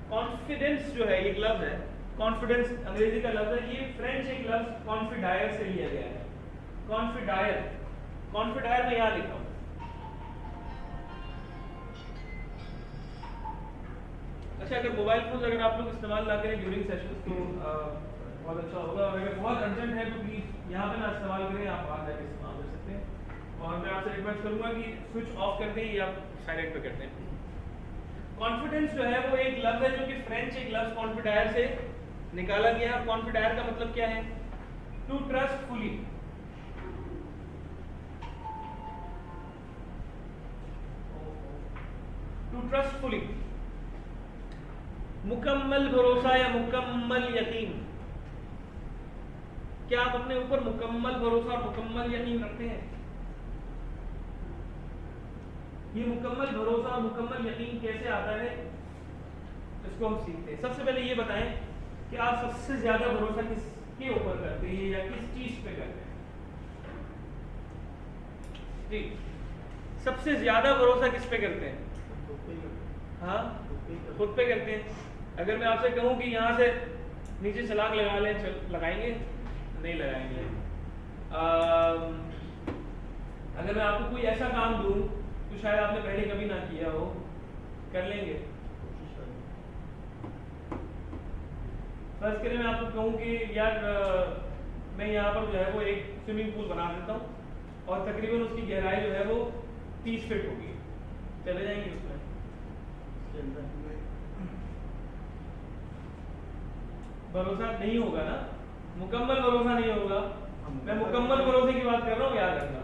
کانفیڈنس جو ہے ایک لفظ ہے، کانفیڈنس انگریزی کا لفظ ہے، یہ فرینچ ایک لفظ کانفیڈائر سے لیا گیا ہے. کانفیڈائر، کانفیڈائر میں یہاں لکھا ہوں. اچھا اگر موبائل فون اگر آپ لوگ استعمال نہ کریں ڈیورنگ سیشن تو بہت اچھا ہوگا، اور اگر بہت ارجنٹ ہے تو پلیز یہاں پہ نہ استعمال کریں، آپ باہر جا کے استعمال کر سکتے ہیں. اور میں آپ سے ریکویسٹ کروں گا کہ سوئچ آف کر دیں یا سائلنٹ پہ کر دیں. کانفیڈنس جو ہے وہ ایک لفظ ہے جو کہ فرینچ ایک لفظ کانفیڈائر سے نکالا گیا ہے. کانفیڈائر کا مطلب کیا ہے؟ To trust fully. To trust fully, مکمل بھروسہ یا مکمل یقین. کیا آپ اپنے اوپر مکمل بھروسہ اور مکمل یقین رکھتے ہیں؟ یہ مکمل بھروسہ اور مکمل یقین کیسے آتا ہے اس کو ہم سیکھتے ہیں. سب سے پہلے یہ بتائیں کہ آپ سب سے زیادہ بھروسہ کس کے اوپر کرتے ہیں یا کس چیز پہ کرتے ہیں؟ جی سب سے زیادہ بھروسہ کس پہ کرتے ہیں؟ ہاں خود پہ کرتے ہیں. اگر میں آپ سے کہوں کہ یہاں سے نیچے چھلانگ لگا لیں، لگائیں گے؟ نہیں لگائیں گے. اگر میں آپ کو کوئی ایسا کام دوں تو شاید آپ نے پہلے کبھی نہ کیا ہو، کر لیں گے؟ فرض کریں میں آپ کو کہوں کہ یار میں یہاں پر جو ہے وہ ایک سوئمنگ پول بنا دیتا ہوں اور تقریباً اس کی گہرائی جو ہے وہ 30 فٹ ہوگی، چلے جائیں گے اس میں؟ بھروسہ نہیں ہوگا نا، مکمل بھروسہ نہیں ہوگا. میں مکمل بھروسے کی بات کر رہا ہوں، یاد رکھنا.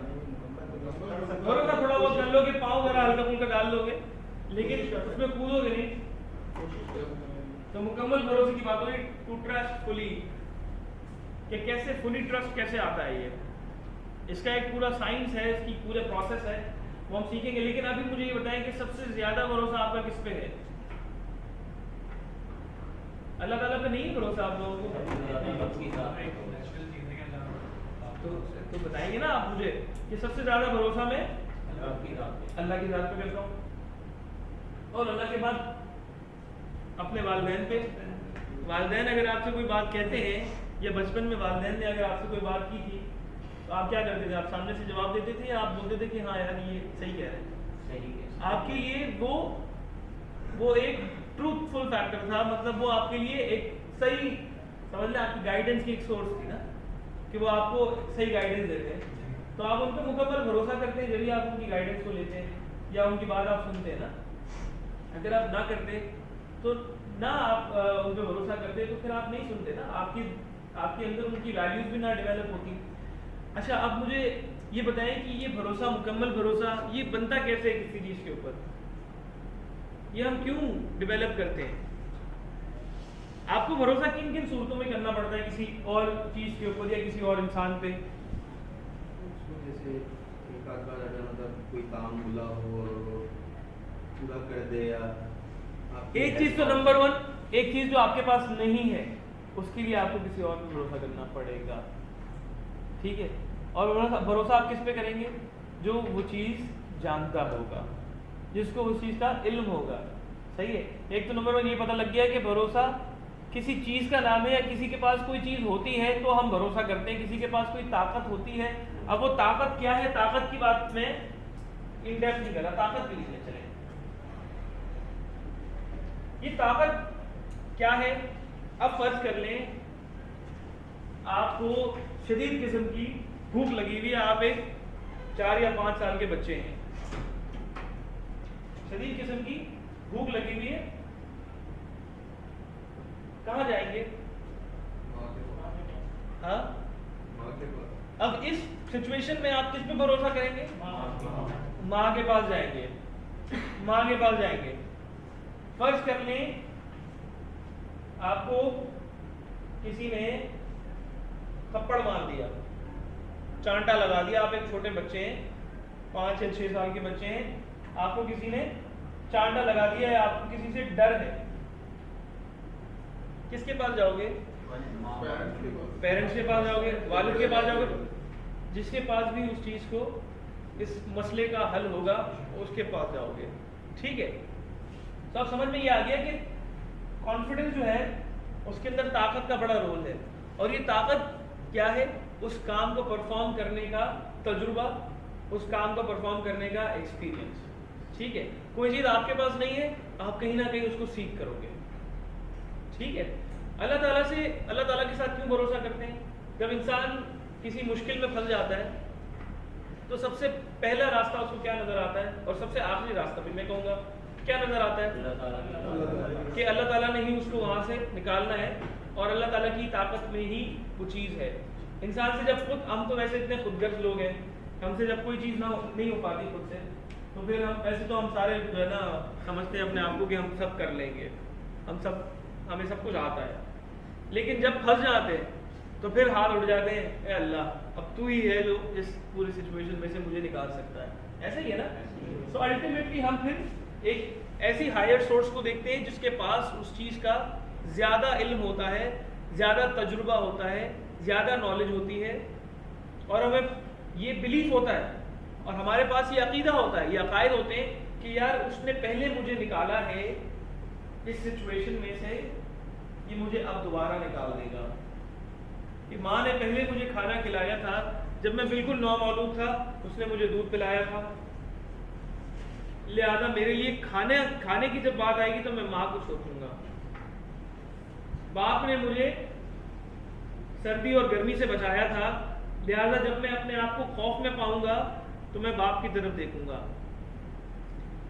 بھروسہ تھوڑا بہت کر لو گے، پاؤں ذرا ہلکا پھلکا ڈال لو گے، لیکن اس میں کودو گے نہیں. تو مکمل بھروسے کی بات ہو رہی ٹو ٹرسٹ فلی، کہ کیسے فلی ٹرسٹ کیسے آتا ہے. یہ اس کا ایک پورا سائنس ہے، اس کی پورے پروسیس ہے، وہ ہم سیکھیں گے. لیکن ابھی مجھے یہ بتائیں کہ سب سے زیادہ بھروسہ آپ کا کس پہ ہے؟ اللہ تعالیٰ پہ نہیں بھروسہ آپ لوگوں کو؟ تو بتائیں گے نا آپ مجھے کہ سب سے زیادہ بھروسہ میں اللہ کی ذات پہ کرتا ہوں، اور اللہ کے بعد اپنے والدین پہ. والدین اگر آپ سے کوئی بات کہتے ہیں یا بچپن میں والدین نے اگر آپ سے کوئی بات کی تھی تو آپ کیا کرتے تھے؟ آپ سامنے سے جواب دیتے تھے یا آپ بولتے تھے کہ ہاں یار یہ صحیح کہہ رہے ہیں؟ آپ کے لیے وہ ایک ٹروتھ فل فیکٹر تھا، مطلب وہ آپ کے لیے ایک صحیح سمجھ لیں آپ کی گائیڈنس کی ایک سورس تھی نا، کہ وہ آپ کو صحیح گائیڈنس دیتے ہیں. تو آپ ان پہ مکمل بھروسہ کرتے ہیں جبھی آپ ان کی گائیڈنس کو لیتے ہیں یا ان کی بات آپ سنتے ہیں نا. اگر آپ نہ کرتے تو نہ آپ ان پہ بھروسہ کرتے تو پھر آپ نہیں سنتے نا، آپ کے اندر ان کی ویلیوز بھی نہ ڈیولپ ہوتی. اچھا اب مجھے یہ بتائیں کہ یہ بھروسہ، مکمل بھروسہ، یہ بنتا کیسے ہے کسی چیز کے اوپر؟ یہ ہم کیوں ڈیولپ کرتے ہیں؟ آپ کو بھروسہ کن کن صورتوں میں کرنا پڑتا ہے کسی اور چیز کے اوپر یا کسی اور انسان پہ؟ جیسے ایک آدھ بار اگر مطلب کوئی کام بولا ہو اور وہ پورا کر دے، یا ایک چیز تو نمبر 1، ایک چیز جو آپ کے پاس نہیں ہے اس کے لیے آپ کو کسی اور پہ بھروسہ کرنا پڑے گا، ٹھیک ہے؟ اور بھروسہ آپ کس پہ کریں گے؟ جو وہ چیز جانتا ہوگا، جس کو اس چیز کا علم ہوگا، صحیح ہے؟ ایک تو نمبر 1 یہ پتہ لگ گیا کہ بھروسہ کسی چیز کا نام ہے، یا کسی کے پاس کوئی چیز ہوتی ہے تو ہم بھروسہ کرتے ہیں، کسی کے پاس کوئی طاقت ہوتی ہے۔ اب وہ طاقت کیا ہے، طاقت کی بات میں ان ڈیپتھ نہیں کر رہا، طاقت کے لیے چلیں۔ یہ طاقت کیا ہے؟ اب فرض کر لیں آپ کو شدید قسم کی بھوک لگی ہوئی ہے، آپ ایک 4 یا 5 سال کے بچے ہیں، شدید قسم کی بھوک لگی ہوئی ہے، کہاں جائیں گے؟ ہاں، اب اس سچویشن میں آپ کس پہ بھروسہ کریں گے؟ ماں کے پاس جائیں گے، ماں کے پاس جائیں گے۔ فرض کر لیں آپ کو کسی نے تھپڑ مار دیا، چانٹا لگا دیا، آپ ایک چھوٹے بچے ہیں، 5 یا 6 سال کے بچے ہیں، آپ کو کسی نے چانٹا لگا دیا ہے، آپ کو کسی سے ڈر ہے، کس کے پاس جاؤ گے؟ پیرنٹس کے پاس جاؤ گے، والد کے پاس جاؤ گے، جس کے پاس بھی اس چیز کو، اس مسئلے کا حل ہوگا اس کے پاس جاؤ گے، ٹھیک ہے؟ تو اب سمجھ میں یہ آ گیا کہ کانفیڈنس جو ہے اس کے اندر طاقت کا بڑا رول ہے، اور یہ طاقت کیا ہے؟ اس کام کو پرفارم کرنے کا تجربہ، اس کام کو پرفارم کرنے کا ایکسپیرینس، ٹھیک ہے؟ کوئی چیز آپ کے پاس نہیں ہے، آپ کہیں نہ کہیں اس کو سیکھ کرو گے، ٹھیک ہے؟ اللہ تعالیٰ کے ساتھ کیوں بھروسہ کرتے ہیں؟ جب انسان کسی مشکل میں پھنس جاتا ہے تو سب سے پہلا راستہ اس کو کیا نظر آتا ہے، اور سب سے آخری راستہ بھی میں کہوں گا کیا نظر آتا ہے؟ کہ اللہ تعالیٰ نے ہی اس کو وہاں سے نکالنا ہے، اور اللہ تعالیٰ کی طاقت میں ہی وہ چیز ہے۔ انسان سے جب خود، ہم تو ویسے اتنے خود غرض لوگ ہیں، ہم سے جب کوئی چیز نہیں ہو پاتی خود سے، تو پھر ہم ویسے تو ہم سارے جو ہے نا سمجھتے ہیں اپنے آپ کو کہ ہم سب کر لیں گے، ہمیں سب کچھ آتا ہے، لیکن جب پھنس جاتے ہیں تو پھر ہاتھ اٹھ جاتے ہیں، اے اللہ اب تو ہی ہے جو اس پوری سچویشن میں سے مجھے نکال سکتا ہے، ایسا ہی ہے نا؟ سو الٹیمیٹلی ہم پھر ایک ایسی ہائر سورس کو دیکھتے ہیں جس کے پاس اس چیز کا زیادہ علم ہوتا ہے، زیادہ تجربہ ہوتا ہے، زیادہ نالج ہوتی ہے، اور ہمیں یہ بلیف ہوتا ہے، اور ہمارے پاس یہ عقیدہ ہوتا ہے، یہ عقائد ہوتے ہیں کہ یار اس نے پہلے مجھے نکالا ہے اس سچویشن میں سے، یہ مجھے اب دوبارہ نکال دے گا۔ کہ ماں نے پہلے مجھے کھانا کھلایا تھا جب میں بالکل نامعلوم تھا، اس نے مجھے دودھ پلایا تھا، لہذا میرے لیے کھانے کی جب بات آئے گی تو میں ماں کو سوچوں گا۔ باپ نے مجھے سردی اور گرمی سے بچایا تھا، لہذا جب میں اپنے آپ کو خوف میں پاؤں گا تو میں باپ کی طرف دیکھوں گا۔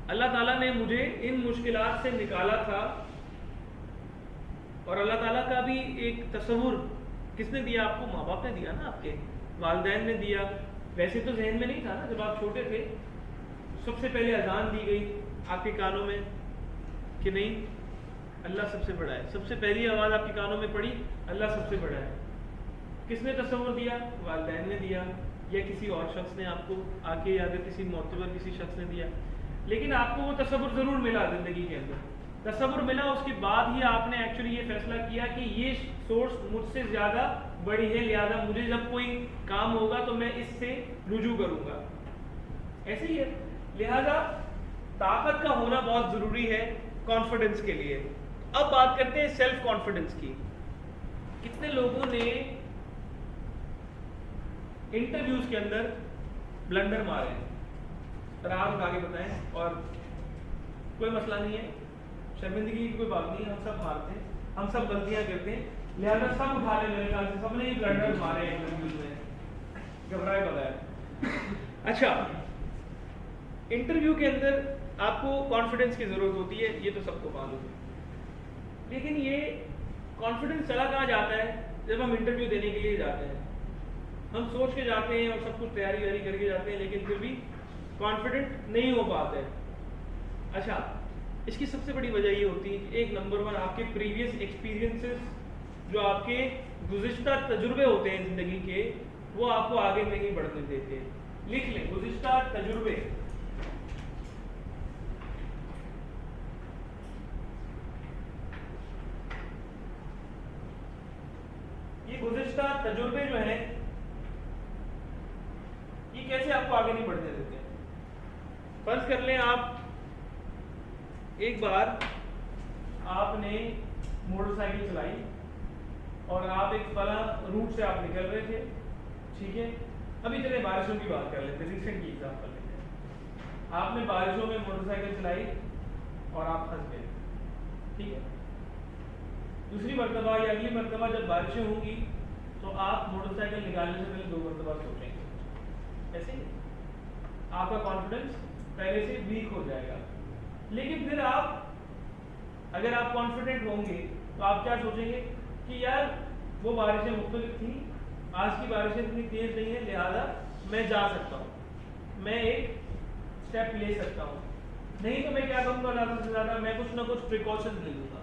اللہ تعالیٰ نے مجھے ان مشکلات سے نکالا تھا، اور اللہ تعالیٰ کا بھی ایک تصور کس نے دیا آپ کو؟ ماں باپ نے دیا نا، آپ کے والدین نے دیا۔ ویسے تو ذہن میں نہیں تھا نا، جب آپ چھوٹے تھے سب سے پہلے اذان دی گئی آپ کے کانوں میں کہ نہیں اللہ سب سے بڑا ہے، سب سے پہلی آواز آپ کے کانوں میں پڑی اللہ سب سے بڑا ہے۔ کس نے تصور دیا؟ والدین نے دیا، یا کسی اور شخص نے آپ کو آ کے، یا اگر کسی معتبر کسی شخص نے دیا، لیکن آپ کو وہ تصور ضرور ملا زندگی کے اندر۔ تصور ملا، اس کے بعد ہی آپ نے ایکچولی یہ فیصلہ کیا کہ یہ سورس مجھ سے زیادہ بڑی ہے، لہذا مجھے جب کوئی کام ہوگا تو میں اس سے رجوع کروں گا۔ ایسے ہی ہے، لہذا طاقت کا ہونا بہت ضروری ہے کانفیڈنس کے لیے۔ اب بات کرتے ہیں سیلف کانفیڈنس کی۔ کتنے لوگوں نے انٹرویوز کے اندر بلنڈر مارے ہیں؟ آرام سے آگے بتائیں، اور کوئی مسئلہ نہیں ہے، شرمندگی کی کوئی بات نہیں ہے، ہم سب مارتے ہیں، ہم سب غلطیاں کرتے ہیں، لہٰذا سب اٹھا لیں، میرے خیال سے سب نے ہی بلنڈر مارے ہیں انٹرویوز میں، گھبرائے بغیر۔ اچھا، انٹرویو کے اندر آپ کو کانفیڈنس کی ضرورت ہوتی ہے، یہ تو سب کو معلوم ہے، لیکن یہ کانفیڈنس چلا کہاں جاتا ہے؟ جب ہم انٹرویو دینے کے لیے جاتے ہیں، ہم سوچ کے جاتے ہیں اور سب کچھ تیاری ویاری کر کے جاتے ہیں لیکن پھر بھی کانفیڈنٹ نہیں ہو پاتے. اچھا اس کی سب سے بڑی وجہ یہ ہوتی ہے کہ ایک نمبر 1 آپ کے پریویس ایکسپیرینسز جو آپ کے گزشتہ تجربے ہوتے ہیں زندگی کے وہ آپ کو آگے نہیں بڑھنے دیتے. لکھ لیں گزشتہ تجربے. یہ گزشتہ تجربے جو ہیں یہ کیسے آپ کو آگے نہیں بڑھنے دیتے ہیں. فرض کر لیں آپ ایک بار آپ نے موٹر سائیکل چلائی اور آپ ایک فلاں روٹ سے آپ نکل رہے تھے, ٹھیک ہے. ابھی چلے بارشوں کی بات کر لیتے ہیں, ریسنٹ کی ایگزامپل لیتے ہیں. آپ نے بارشوں میں موٹر سائیکل چلائی اور آپ پھنس گئے, ٹھیک ہے. دوسری مرتبہ یا اگلی مرتبہ جب بارشیں ہوں گی تو آپ موٹر سائیکل نکالنے سے پہلے 2 مرتبہ سوچیں گے. ایسے ہی آپ کا کانفیڈنس پہلے سے ویک ہو جائے گا. لیکن پھر آپ اگر آپ کانفیڈنٹ ہوں گے تو آپ کیا سوچیں گے کہ یار وہ بارشیں مختلف تھیں, آج کی بارشیں اتنی تیز نہیں ہیں, لہذا میں جا سکتا ہوں, میں ایک اسٹیپ لے سکتا ہوں. نہیں تو میں کیا کروں گا, زیادہ سے زیادہ میں کچھ نہ کچھ پریکاشن لے لوں گا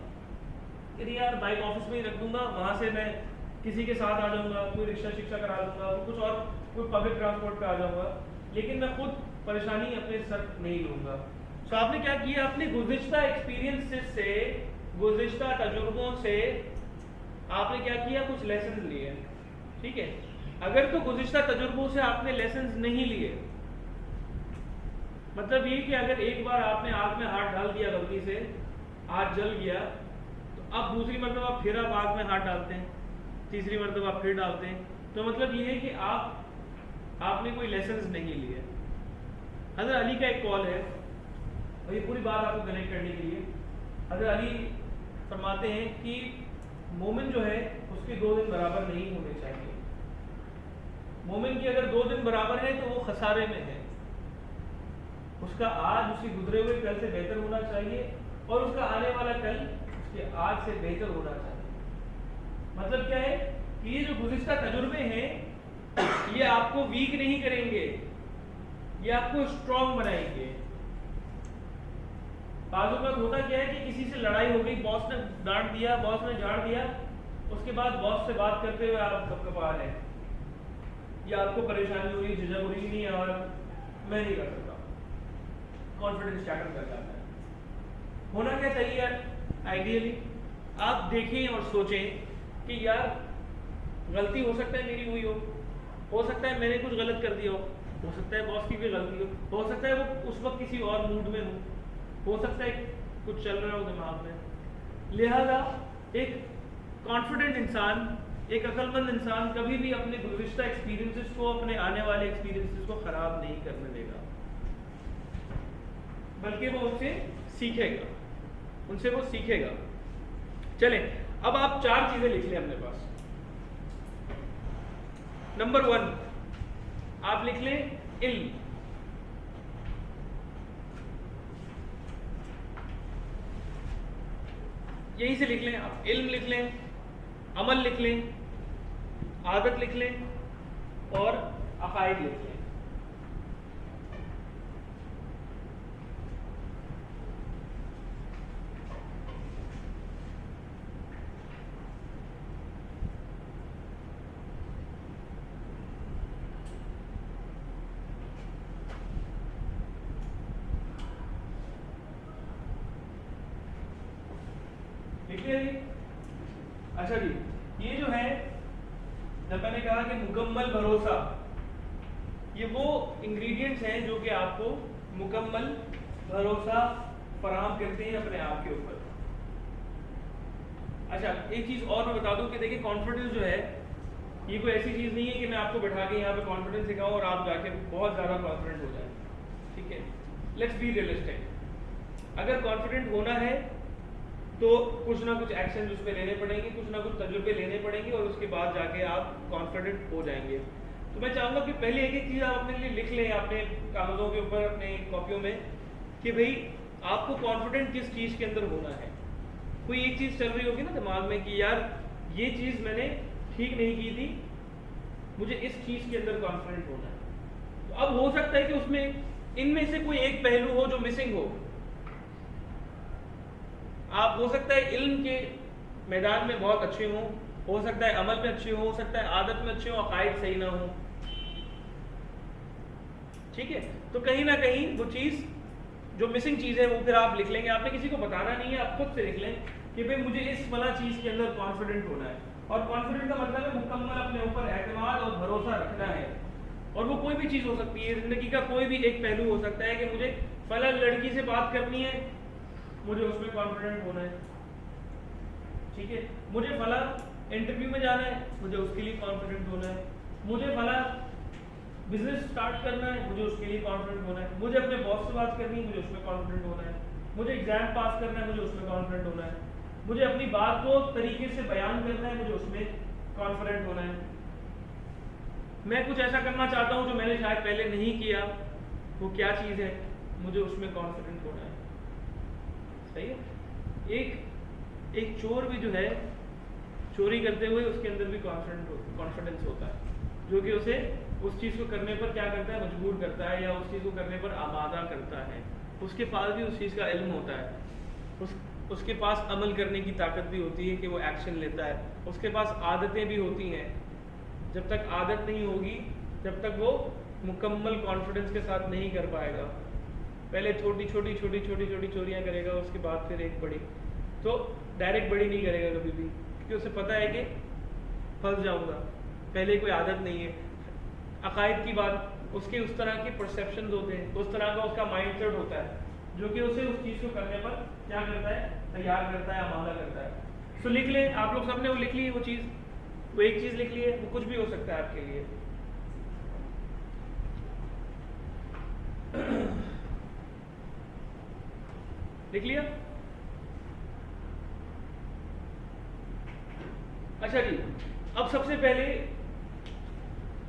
کہ یار بائک آفس میں ہی رکھ دوں گا, وہاں سے میں کسی کے ساتھ آ جاؤں گا, کوئی رکشہ شکشہ کرا دوں گا, کچھ اور کوئی پبلک ٹرانسپورٹ پہ آ جاؤں گا, لیکن میں خود پریشانی اپنے سر نہیں لوں گا. تو آپ نے کیا کیا, اپنے گزشتہ ایکسپیرینس سے, گزشتہ تجربوں سے آپ نے کیا کیا, کچھ لیسنز لیے, ٹھیک ہے. اگر تو گزشتہ تجربوں سے آپ نے لیسنز نہیں لیے, مطلب یہ کہ اگر ایک بار آپ نے آگ میں ہاتھ ڈال دیا غلطی سے, ہاتھ جل گیا, تو اب دوسری مرتبہ پھر آپ آگ میں ہاتھ ڈالتے ہیں, تیسری مرتبہ پھر ڈالتے ہیں, تو مطلب یہ ہے کہ آپ نے کوئی لیسنز نہیں لیے. حضرت علی کا ایک کال ہے, اور یہ پوری بات آپ کو کنیکٹ کرنے کے لیے حضرت علی فرماتے ہیں کہ مومن جو ہے اس کے 2 دن برابر نہیں ہونے چاہیے. مومن کی اگر 2 دن برابر ہے تو وہ خسارے میں ہے. اس کا آج اس کے گزرے ہوئے کل سے بہتر ہونا چاہیے, اور اس کا آنے والا کل اس کے آج سے بہتر ہونا چاہیے. مطلب کیا ہے کہ یہ جو گزشتہ تجربے ہیں یہ آپ کو ویک نہیں کریں گے, یہ آپ کو اسٹرانگ بنائیں گے. بعض اوقات ہوتا کیا ہے کہ کسی سے لڑائی ہو گئی, باس نے ڈانٹ دیا, باس نے جھاڑ دیا, اس کے بعد باس سے بات کرتے ہوئے آپ کپکپا رہے ہیں, یا آپ کو پریشانی ہو رہی, جھجک ہو رہی, نہیں یار میں نہیں کر سکتا, کانفیڈنس شیٹر کر جاتا ہے. ہونا کیا چاہیے آئیڈیلی, آپ دیکھیں اور سوچیں کہ یار غلطی ہو سکتا ہے میری ہوئی ہو سکتا ہے میں نے کچھ غلط کر دیا ہو سکتا ہے باس کی بھی غلطی ہو سکتا ہے وہ اس وقت کسی اور موڈ میں ہو سکتا ہے کچھ چل رہا ہو دماغ میں. لہذا ایک کانفیڈنٹ انسان, ایک عقل مند انسان کبھی بھی اپنے گزشتہ ایکسپیرینسز کو, اپنے آنے والے ایکسپیرینسز کو خراب نہیں کرنے دے گا, بلکہ وہ ان سے سیکھے گا. چلیں اب آپ 4 چیزیں لکھ لیں اپنے پاس. نمبر 1 آپ لکھ لیں علم. یہیں سے لکھ لیں آپ, علم لکھ لیں, عمل لکھ لیں, عادت لکھ لیں, اور عقائد لکھ لیں. اچھا جی, یہ جو ہے جب میں نے کہا کہ مکمل بھروسہ, یہ وہ انگریڈینٹس ہیں جو کہ آپ کو مکمل بھروسہ فراہم کرتے ہیں اپنے آپ کے اوپر. اچھا ایک چیز اور میں بتا دوں کہ دیکھیں کانفیڈنس جو ہے یہ کوئی ایسی چیز نہیں ہے کہ میں آپ کو بٹھا کے یہاں پہ کانفیڈنس سکھاؤں اور آپ جا کے بہت زیادہ کانفیڈنٹ ہو جائیں. ٹھیک ہے, لیٹس بی ریئلسٹک. اگر کانفیڈنٹ ہونا ہے تو کچھ نہ کچھ ایکشن اس پہ لینے پڑیں گے, کچھ نہ کچھ تجربے لینے پڑیں گے, اور اس کے بعد جا کے آپ کانفیڈنٹ ہو جائیں گے. تو میں چاہوں گا کہ پہلے ایک چیز آپ اپنے لیے لکھ لیں اپنے کاغذوں کے اوپر, اپنے کاپیوں میں, کہ بھئی آپ کو کانفیڈنٹ کس چیز کے اندر ہونا ہے. کوئی ایک چیز چل رہی ہوگی نا دماغ میں کہ یار یہ چیز میں نے ٹھیک نہیں کی تھی, مجھے اس چیز کے اندر کانفیڈنٹ ہونا ہے. تو اب ہو سکتا ہے کہ اس میں ان میں سے کوئی ایک پہلو ہو جو مسنگ آپ ہو سکتا ہے علم کے میدان میں بہت اچھے ہو سکتا ہے عمل میں اچھے ہو سکتا ہے عادت میں اچھے ہوں, عقائد صحیح نہ ہوں. ٹھیک ہے, تو کہیں نہ کہیں وہ چیز جو مسنگ چیز ہے وہ پھر آپ لکھ لیں گے. آپ نے کسی کو بتانا نہیں ہے, آپ خود سے لکھ لیں کہ بھئی مجھے اس فلاں چیز کے اندر کانفیڈنٹ ہونا ہے. اور کانفیڈنٹ کا مطلب ہے مکمل اپنے اوپر اعتماد اور بھروسہ رکھنا ہے. اور وہ کوئی بھی چیز ہو سکتی ہے, زندگی کا کوئی بھی ایک پہلو ہو سکتا ہے کہ مجھے فلاں لڑکی سے بات کرنی ہے, مجھے اس میں کانفیڈنٹ ہونا ہے. ٹھیک ہے, مجھے فلاں انٹرویو میں جانا ہے, مجھے اس کے لیے کانفیڈنٹ ہونا ہے. مجھے فلاں بزنس سٹارٹ کرنا ہے, مجھے اس کے لیے کانفیڈنٹ ہونا ہے. مجھے اپنے باس سے بات کرنی ہے, مجھے اس میں کانفیڈنٹ ہونا ہے. مجھے ایگزام پاس کرنا ہے, مجھے اس میں کانفیڈنٹ ہونا ہے. مجھے اپنی بات کو طریقے سے بیان کرنا ہے, مجھے اس میں کانفیڈنٹ ہونا ہے. میں کچھ ایسا کرنا چاہتا ہوں جو میں نے شاید پہلے نہیں کیا, وہ کیا چیز ہے, مجھے اس میں کانفیڈنٹ ہونا ہے. صحیح ہے. ایک چور بھی جو ہے چوری کرتے ہوئے اس کے اندر بھی کانفیڈنس ہوتا ہے, جو کہ اسے اس چیز کو کرنے پر کیا کرتا ہے, مجبور کرتا ہے, یا اس چیز کو کرنے پر آمادہ کرتا ہے. اس کے پاس بھی اس چیز کا علم ہوتا ہے, اس کے پاس عمل کرنے کی طاقت بھی ہوتی ہے کہ وہ ایکشن لیتا ہے. اس کے پاس عادتیں بھی ہوتی ہیں. جب تک عادت نہیں ہوگی, جب تک وہ مکمل کانفیڈنس کے ساتھ نہیں کر پائے گا. پہلے چھوٹی چھوٹی چوریاں کرے گا, اس کے بعد پھر ایک بڑی. تو ڈائریکٹ بڑی نہیں کرے گا کبھی بھی, کیونکہ اسے پتہ ہے کہ پھنس جاؤں گا, پہلے کوئی عادت نہیں ہے. عقائد کی بات, اس کے اس طرح کے پرسیپشنز ہوتے ہیں, اس طرح کا اس کا مائنڈ سیٹ ہوتا ہے, جو کہ اسے اس چیز کو کرنے پر کیا کرتا ہے, تیار کرتا ہے, آمادہ کرتا ہے. سو لکھ لیں آپ لوگ, سب نے وہ لکھ لی ہے, وہ چیز, وہ ایک چیز لکھ لی ہے, وہ کچھ بھی ہو سکتا ہے آپ کے لیے. لکھ لیا؟ اچھا جی, اب سب سے پہلے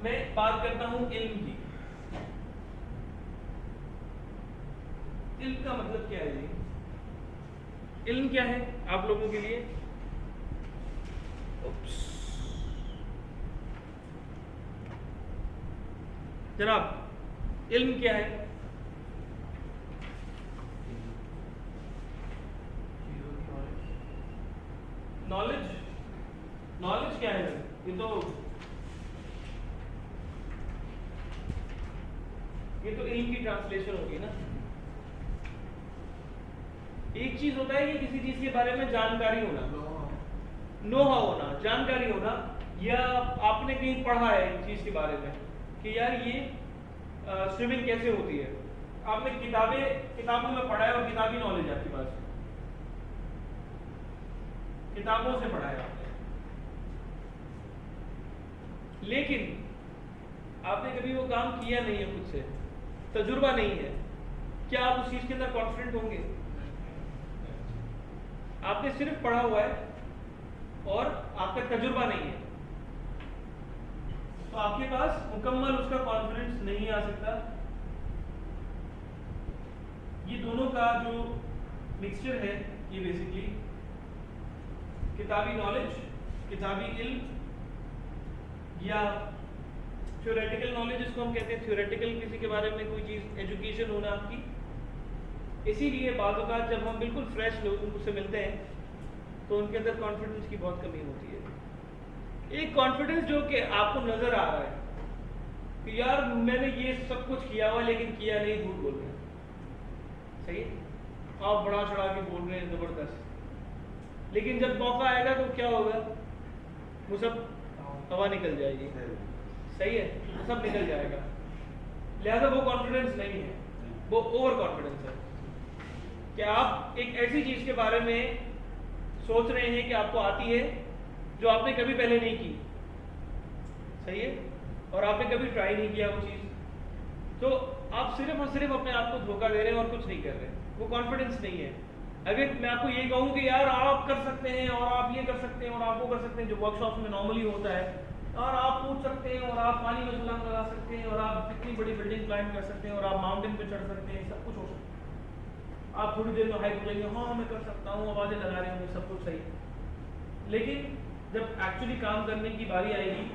میں بات کرتا ہوں علم کی. علم کا مطلب کیا ہے جی؟ علم کیا ہے آپ لوگوں کے لیے؟ جناب علم کیا ہے؟ نالج کیا ہے؟ یہ تو علم کی ٹرانسلیشن ہوگی نا. ایک چیز ہوتا ہے کہ کسی چیز کے بارے میں جانکاری ہونا, نو ہاؤ ہونا, جانکاری ہونا, یا آپ نے کہیں پڑھا ہے اس چیز کے بارے میں کہ یار یہ سوئمنگ کیسے ہوتی ہے. آپ نے کتابوں میں پڑھا ہے, اور کتابی نالج آپ کے پاس, کتابوں سے پڑھا ہے آپ نے. لیکن آپ نے کبھی وہ کام کیا نہیں ہے, خود سے تجربہ نہیں ہے. کیا آپ اس چیز کے اندر کانفیڈنٹ ہوں گے؟ آپ نے صرف پڑھا ہوا ہے اور آپ کا تجربہ نہیں ہے, تو آپ کے پاس مکمل اس کا کانفیڈنس نہیں آ سکتا. یہ دونوں کا جو مکسچر ہے, یہ بیسیکلی کتابی نالج, کتابی علم, یا تھیوریٹیکل نالج جس کو ہم کہتے ہیں, تھیوریٹیکل کسی کے بارے میں کوئی چیز, ایجوکیشن ہونا آپ کی. اسی لیے بعض اوقات جب ہم بالکل فریش لوگوں سے ملتے ہیں تو ان کے اندر کانفیڈنس کی بہت کمی ہوتی ہے. ایک کانفیڈنس جو کہ آپ کو نظر آ رہا ہے کہ یار میں نے یہ سب کچھ کیا ہوا لیکن کیا نہیں, جھوٹ بول رہے ہیں. صحیح, آپ بڑا چڑھا کے بول رہے ہیں زبردست, لیکن جب موقع آئے گا تو کیا ہوگا, وہ سب ہوا نکل جائے گی. صحیح ہے, وہ سب نکل جائے گا. لہذا وہ کانفیڈنس نہیں ہے, وہ اوور کانفیڈنس ہے کہ آپ ایک ایسی چیز کے بارے میں سوچ رہے ہیں کہ آپ کو آتی ہے جو آپ نے کبھی پہلے نہیں کی. صحیح ہے, اور آپ نے کبھی ٹرائی نہیں کیا وہ چیز, تو آپ صرف اور صرف اپنے آپ کو دھوکہ دے رہے ہیں اور کچھ نہیں کر رہے. وہ کانفیڈنس نہیں ہے. اگر میں آپ کو یہ کہوں کہ یار آپ کر سکتے ہیں, اور آپ یہ کر سکتے ہیں, اور آپ وہ کر سکتے ہیں, جو ورک شاپس میں نارملی ہوتا ہے, اور آپ کود سکتے ہیں, اور آپ پانی میں چھلانگ لگا سکتے ہیں, اور آپ کتنی بڑی بلڈنگ کلائمب کر سکتے ہیں, اور آپ ماؤنٹین پہ چڑھ سکتے ہیں, سب کچھ ہو سکتا ہے. آپ تھوڑی دیر میں ہائٹ ہو جائیں گے, ہاں میں کر سکتا ہوں, آوازیں لگا رہے ہوں گے, سب کچھ صحیح. لیکن جب ایکچولی کام کرنے کی باری آئے گی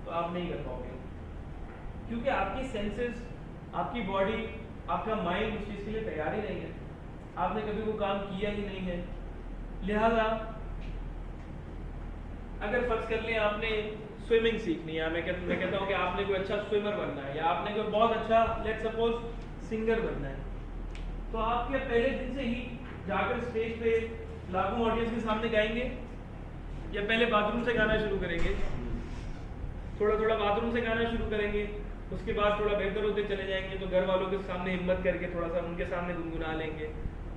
تو آپ نہیں کر پاؤ گے، کیونکہ آپ کی سینسز، آپ کی باڈی، آپ کا مائنڈ اس چیز کے لیے تیار ہی نہیں ہے، آپ نے کبھی وہ کام کیا ہی نہیں ہے. لہذا اگر فرض کر لیں آپ نے سوئمنگ سیکھنی ہے، میں کہتا ہوں کہ آپ نے کوئی اچھا سوئمر بننا ہے، یا آپ نے کوئی بہت اچھا لیٹ سپوز سنگر بننا ہے، تو آپ کیا پہلے دن سے ہی جا کر اسٹیج پہ لاکھوں آڈینس کے سامنے گائیں گے، یا پہلے باتھ روم سے گانا شروع کریں گے؟ تھوڑا تھوڑا باتھ روم سے گانا شروع کریں گے، اس کے بعد تھوڑا بہتر ہوتے چلے جائیں گے، تو گھر والوں کے سامنے ہمت کر کے تھوڑا سا ان کے سامنے گنگنا لیں گے،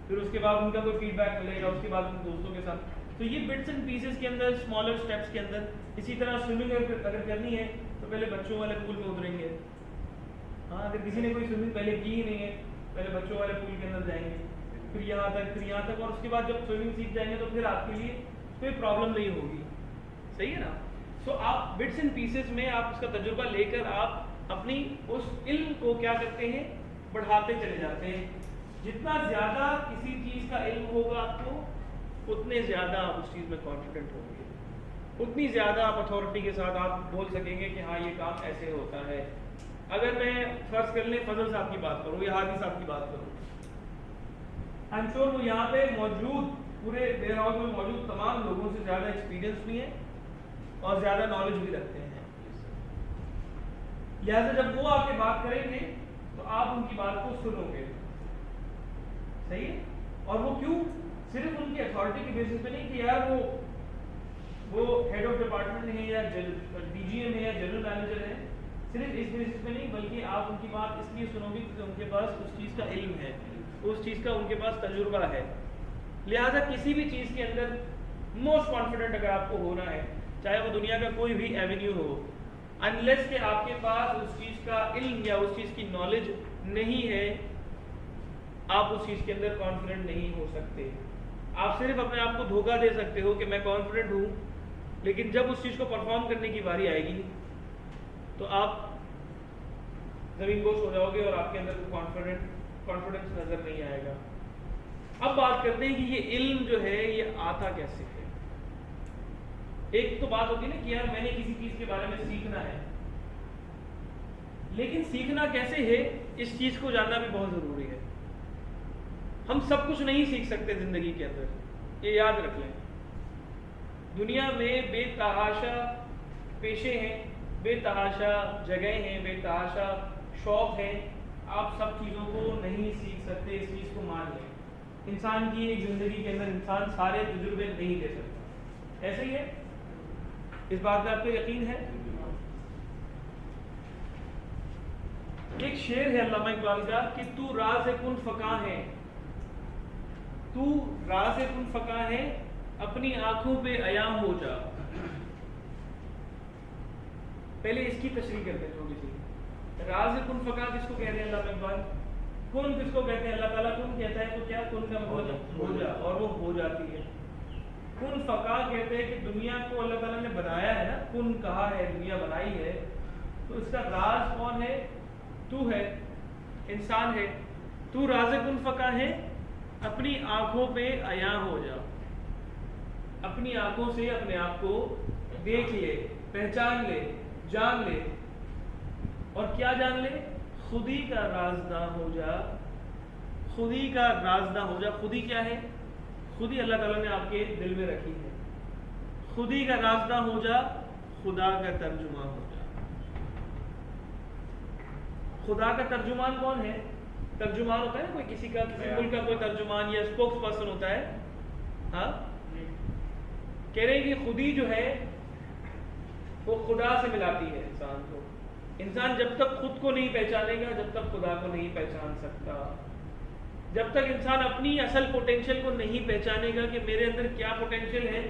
پھر اس کے بعد ان کا کوئی فیڈ بیک ملے گا، اس کے بعد ان دوستوں کے ساتھ. تو یہ بٹس اینڈ پیسز کے اندر، اسمالر اسٹیپس کے اندر. اسی طرح سوئمنگ اگر کرنی ہے تو پہلے بچوں والے پول میں اتریں گے. ہاں، اگر کسی نے کوئی سوئمنگ پہلے کی ہی نہیں ہے، پہلے بچوں والے پول کے اندر جائیں گے، پھر یہاں تک، اور اس کے بعد جب سوئمنگ سیکھ جائیں گے تو پھر آپ کے لیے کوئی پرابلم نہیں ہوگی. صحیح ہے نا؟ سو آپ بٹس اینڈ پیسز میں آپ اس کا تجربہ لے کر آپ اپنی اس علم کو کیا کرتے ہیں، بڑھاتے چلے جاتے ہیں. جتنا زیادہ کسی چیز کا علم ہوگا آپ کو، اتنے زیادہ آپ اس چیز میں کانفیڈنٹ ہوں گے، اتنی زیادہ آپ اتھارٹی کے ساتھ آپ بول سکیں گے کہ ہاں یہ کام ایسے ہوتا ہے. اگر میں فرض کر لیں فضل صاحب کی بات کروں یا ہادی صاحب کی بات کروں، آئی ایم شیور وہ یہاں پہ موجود پورے ویئر ہاؤس میں موجود تمام لوگوں سے زیادہ ایکسپیرینس بھی ہیں اور زیادہ نالج بھی رکھتے ہیں. لہٰذا جب وہ آ کے بات کریں گے تو آپ ان کی بات کو سنو گے. صحیح ہے؟ اور وہ کیوں؟ صرف ان کی اتھارٹی کی بیسس پہ نہیں کہ یار وہ ہیڈ آف ڈپارٹمنٹ ہے یا ڈی جی ایم ہے یا جنرل مینیجر ہے، صرف اس بیسس پہ نہیں، بلکہ آپ ان کی بات اس لیے سنو گے کیونکہ ان کے پاس اس چیز کا علم ہے، اس چیز کا ان کے پاس تجربہ ہے. لہٰذا کسی بھی چیز کے اندر موسٹ کانفیڈنٹ اگر آپ کو ہونا ہے، چاہے وہ دنیا کا کوئی بھی ایونیو ہو، انلیس کہ آپ کے پاس اس چیز کا علم یا اس چیز کی نالج نہیں ہے، آپ اس چیز کے اندر کانفیڈنٹ نہیں ہو سکتے. آپ صرف اپنے آپ کو دھوکہ دے سکتے ہو کہ میں کانفیڈنٹ ہوں، لیکن جب اس چیز کو پرفارم کرنے کی باری آئے گی تو آپ زمین گوش ہو جاؤ گے اور آپ کے اندر کانفیڈنس نظر نہیں آئے گا. اب بات کرتے ہیں کہ یہ علم جو ہے یہ آتا کیسے ہے. ایک تو بات ہوتی ہے نا کہ یار میں نے کسی چیز کے بارے میں سیکھنا ہے، لیکن سیکھنا کیسے ہے اس چیز کو جاننا بھی بہت ضروری ہے. ہم سب کچھ نہیں سیکھ سکتے زندگی کے اندر، یہ یاد رکھ لیں. دنیا میں بے تحاشا پیشے ہیں، بے تحاشا جگہیں ہیں، بے تحاشا شوق ہیں. آپ سب چیزوں کو نہیں سیکھ سکتے، اس چیز کو مان لیں. انسان کی ایک زندگی کے اندر انسان سارے تجربے نہیں لے سکتا. ایسے ہی ہے، اس بات میں آپ کو یقین ہے. ایک شعر ہے علامہ اقبال کا کہ تو راز کن فکاں ہے، تو راز کن فکاں ہے، اپنی آنکھوں پہ عیاں ہو جا. پہلے اس کی تشریح کرتے ہیں تھوڑی سی. راز کن فکاں کس کو کہتے ہیں علامہ اقبال؟ کن کس کو کہتے ہیں؟ اللہ تعالیٰ کن کہتا ہے تو کیا کن کا مطلب ہو جا، اور وہ ہو جاتی ہے. کن فکاں کہتے ہیں کہ دنیا کو اللہ تعالیٰ نے بنایا ہے نا، کن کہا ہے، دنیا بنائی ہے، تو اس کا راز کون ہے؟ تو ہے، انسان ہے. تو راز کن فکاں ہے، اپنی آنکھوں پہ عیاں ہو جا. اپنی آنکھوں سے اپنے آپ کو دیکھ لے، پہچان لے، جان لے. اور کیا جان لے؟ خودی کا رازداں ہو جا. خودی کا رازداں ہو جا. خودی کیا ہے؟ خودی اللہ تعالیٰ نے آپ کے دل میں رکھی ہے. خودی کا رازداں ہو جا، خدا کا ترجمہ ہو جا. خدا کا ترجمان کون ہے؟ ترجمان ہوتا ہے کوئی کسی کا، کسی ملک کا کوئی ترجمان یا اسپوکس پرسن ہوتا ہے. ہاں، کہہ رہے ہیں کہ خودی جو ہے وہ خدا سے ملاتی ہے انسان کو. انسان جب تک خود کو نہیں پہچانے گا، جب تک خدا کو نہیں پہچان سکتا. جب تک انسان اپنی اصل پوٹینشیل کو نہیں پہچانے گا کہ میرے اندر کیا پوٹینشیل ہے،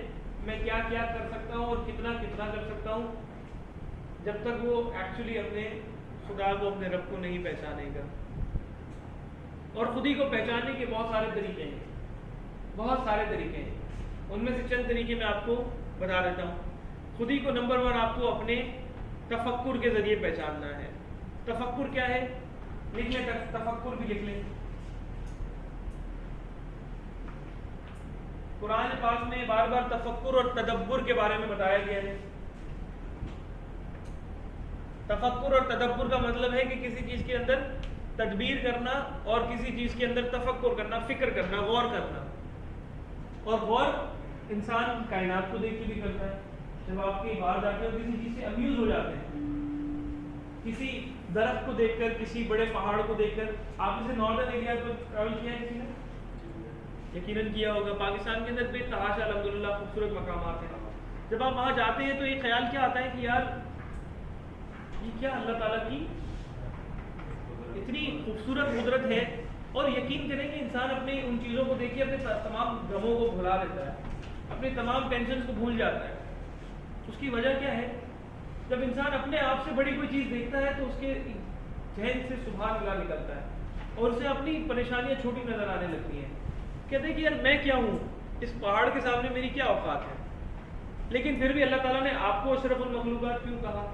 میں کیا کیا کر سکتا ہوں اور کتنا کتنا کر سکتا ہوں، جب تک وہ ایکچولی اپنے خدا کو، اپنے رب کو نہیں پہچانے گا. اور خودی کو پہچاننے کے بہت سارے طریقے ہیں، بہت سارے طریقے ہیں. ان میں سے چند طریقے میں آپ کو بتا دیتا ہوں. خودی کو نمبر 1 آپ کو اپنے تفکر کے ذریعے پہچاننا ہے. تفکر کیا ہے؟ لکھ لیں، تفکر بھی لکھ لیں. قرآن پاک میں بار بار تفکر اور تدبر کے بارے میں بتایا گیا ہے. تفکر اور تدبر کا مطلب ہے کہ کسی چیز کے اندر تدبیر کرنا اور کسی چیز کے اندر تفکر کرنا، فکر کرنا، غور کرنا. اور غور انسان کائنات کو دیکھ کے بھی کرتا ہے. جب آپ کہیں باہر جاتے ہیں کسی چیز سے امیوز ہو جاتے ہیں، کسی درخت کو دیکھ کر، کسی بڑے پہاڑ کو دیکھ کر. آپ اسے ناردرن ایریا کو ٹریول کیا ہے کسی نے؟ یقیناً کیا ہوگا. پاکستان کے اندر بے تحاشا الحمدللہ خوبصورت مقامات ہیں. جب آپ وہاں جاتے ہیں تو یہ خیال کیا آتا ہے کہ یار یہ کیا اللہ تعالیٰ کی اتنی خوبصورت قدرت ہے. اور یقین کریں کہ انسان اپنے ان چیزوں کو دیکھ کے اپنے تمام غموں کو بھلا دیتا ہے، اپنے تمام ٹینشنز کو بھول جاتا ہے. اس کی وجہ کیا ہے؟ جب انسان اپنے آپ سے بڑی کوئی چیز دیکھتا ہے تو اس کے ذہن سے سبحان اللہ نکلتا ہے اور اسے اپنی پریشانیاں چھوٹی نظر آنے لگتی ہیں. کہتے ہیں کہ یار میں کیا ہوں، اس پہاڑ کے سامنے میری کیا اوقات ہے. لیکن پھر بھی اللہ تعالیٰ نے آپ کو اشرف المخلوقات کیوں کہا؟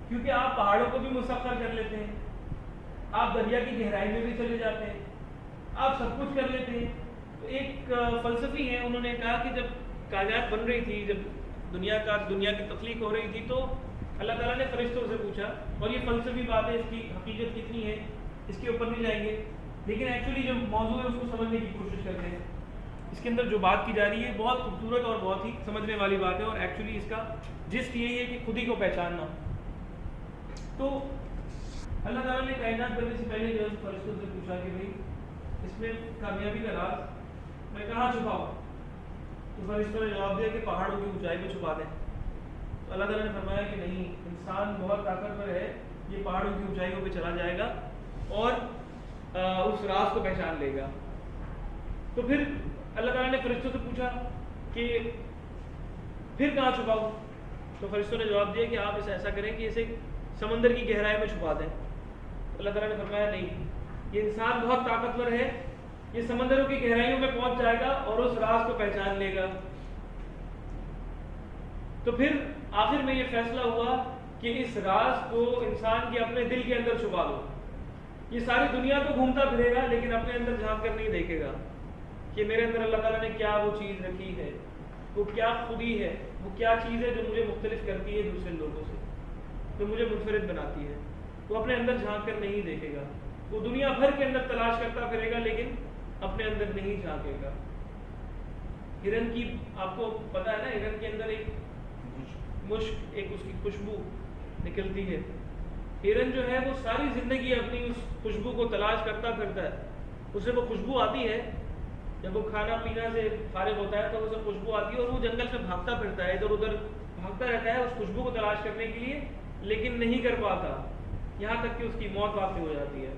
کیونکہ آپ پہاڑوں کو بھی مسخر کر لیتے ہیں، آپ دریا کی گہرائی میں بھی چلے جاتے ہیں، آپ سب کچھ کر لیتے ہیں. تو ایک فلسفی ہے، انہوں نے کہا کہ جب کائنات بن رہی تھی، جب دنیا کی تخلیق ہو رہی تھی، تو اللہ تعالیٰ نے فرشتوں سے پوچھا. اور یہ فلسفی بات ہے، اس کی حقیقت کتنی ہے اس کے اوپر نہیں جائیں گے، لیکن ایکچولی جو موضوع ہے اس کو سمجھنے کی کوشش کرتے ہیں. اس کے اندر جو بات کی جا رہی ہے بہت خوبصورت اور بہت ہی سمجھنے والی بات ہے. اور ایکچولی اس کا جسٹ یہی ہے کہ خود ہی کو پہچاننا. تو اللہ تعالیٰ نے کائنات بننے سے پہلے جو فرشتوں سے پوچھا کہ بھائی اس میں کامیابی کا راز میں کہاں چھپاؤں؟ تو فرشتوں نے جواب دیا کہ پہاڑوں کی اونچائی میں چھپا دیں. تو اللہ تعالیٰ نے فرمایا کہ نہیں، انسان بہت طاقتور ہے، یہ پہاڑوں کی اونچائیوں پہ چلا جائے گا اور اس راز کو پہچان لے گا. تو پھر اللہ تعالیٰ نے فرشتوں سے پوچھا کہ پھر کہاں چھپاؤں؟ تو فرشتوں نے جواب دیا کہ آپ اسے ایسا کریں کہ اسے سمندر کی گہرائی میں چھپا دیں. اللہ تعالیٰ نے فرمایا نہیں، یہ انسان بہت طاقتور ہے، یہ سمندروں کی گہرائیوں میں پہنچ جائے گا اور اس راز کو پہچان لے گا. تو پھر آخر میں یہ فیصلہ ہوا کہ اس راز کو انسان کے اپنے دل کے اندر چھپا دو. یہ ساری دنیا تو گھومتا پھرے گا لیکن اپنے اندر جھانک کر نہیں دیکھے گا کہ میرے اندر اللہ تعالیٰ نے کیا وہ چیز رکھی ہے، وہ کیا خودی ہے، وہ کیا چیز ہے جو مجھے مختلف کرتی ہے دوسرے لوگوں سے، جو مجھے منفرد بناتی ہے. وہ اپنے اندر جھانک کر نہیں دیکھے گا. وہ دنیا بھر کے اندر تلاش کرتا پھرے گا لیکن اپنے اندر نہیں جھانکے گا. ہرن کی آپ کو پتا ہے نا، ہرن کے اندر ایک مشک، ایک اس کی خوشبو نکلتی ہے. ہرن جو ہے وہ ساری زندگی اپنی اس خوشبو کو تلاش کرتا پھرتا ہے. اسے وہ خوشبو آتی ہے جب وہ کھانا پینا سے فارغ ہوتا ہے تو اسے خوشبو آتی ہے اور وہ جنگل میں بھاگتا پھرتا ہے، ادھر ادھر بھاگتا رہتا ہے اس خوشبو کو تلاش کرنے کے لیے، لیکن نہیں کر پاتا یہاں تک کہ اس کی موت واقع ہو جاتی ہے.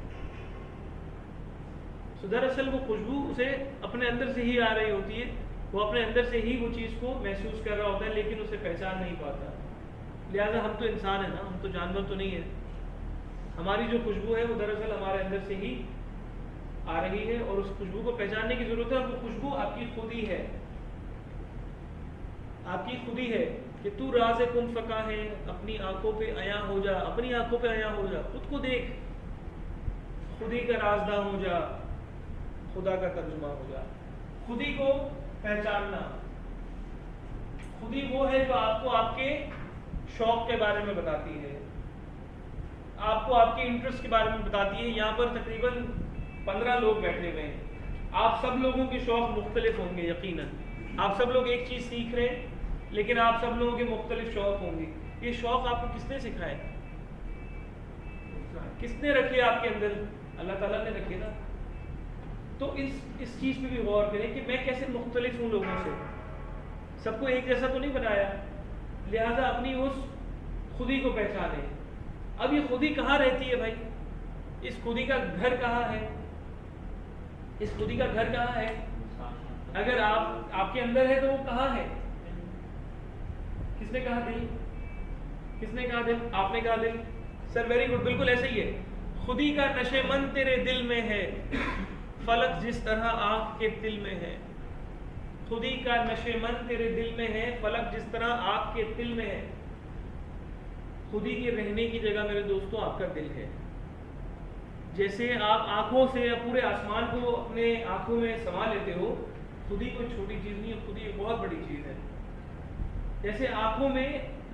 سو دراصل وہ خوشبو اسے اپنے اندر سے ہی آ رہی ہوتی ہے، وہ اپنے اندر سے ہی وہ چیز کو محسوس کر رہا ہوتا ہے لیکن اسے پہچان نہیں پاتا. لہٰذا ہم تو انسان ہیں نا، ہم تو جانور تو نہیں ہیں. ہماری جو خوشبو ہے وہ دراصل ہمارے اندر سے ہی آ رہی ہے اور اس خوشبو کو پہچاننے کی ضرورت ہے. اور وہ خوشبو آپ کی خود ہی ہے، آپ کی خود ہی ہے کہ تو راز کن فقا ہے، اپنی آنکھوں پہ عیاں ہو جا، اپنی آنکھوں پہ عیاں ہو جا، خود کو دیکھ، خود ہی کا رازداں ہو جا، خدا کا ترجمہ ہو جا. خود ہی کو پہچاننا، خود ہی وہ ہے جو آپ کو آپ کے شوق کے بارے میں بتاتی ہے، آپ کو آپ کے انٹرسٹ کے بارے میں بتاتی ہے. یہاں پر تقریباً 15 لوگ بیٹھے ہوئے ہیں. آپ سب لوگوں کے شوق مختلف ہوں گے یقیناً. آپ سب لوگ ایک چیز سیکھ رہے ہیں لیکن آپ سب لوگوں کے مختلف شوق ہوں گے. یہ شوق آپ کو کس نے سکھائے؟ کس نے رکھے آپ کے اندر؟ اللہ تعالیٰ نے رکھے نا. تو اس چیز پہ بھی غور کریں کہ میں کیسے مختلف ہوں لوگوں سے. سب کو ایک جیسا تو نہیں بنایا، لہذا اپنی اس خودی کو پہچانیں. اب یہ خودی کہاں رہتی ہے بھائی؟ اس خودی کا گھر کہاں ہے؟ اس خودی کا گھر کہاں ہے؟ اگر آپ کے اندر ہے تو وہ کہاں ہے؟ کس نے کہا دل؟ کس نے کہا دل؟ آپ نے کہا دل. سر ویری گڈ، بالکل ایسے ہی ہے. خودی کا نشے من تیرے دل میں ہے، فلک جس طرح آنکھ کے دل میں ہے. خودی کا نشے من تیرے دل میں ہے، فلک جس طرح آنکھ کے دل میں ہے. خودی کے رہنے کی جگہ میرے دوستوں آپ کا دل ہے. جیسے آپ آنکھوں سے پورے آسمان کو اپنے آنکھوں میں سما لیتے ہو، خودی کوئی چھوٹی چیز نہیں ہے، خودی ایک بہت بڑی چیز ہے. جیسے آنکھوں میں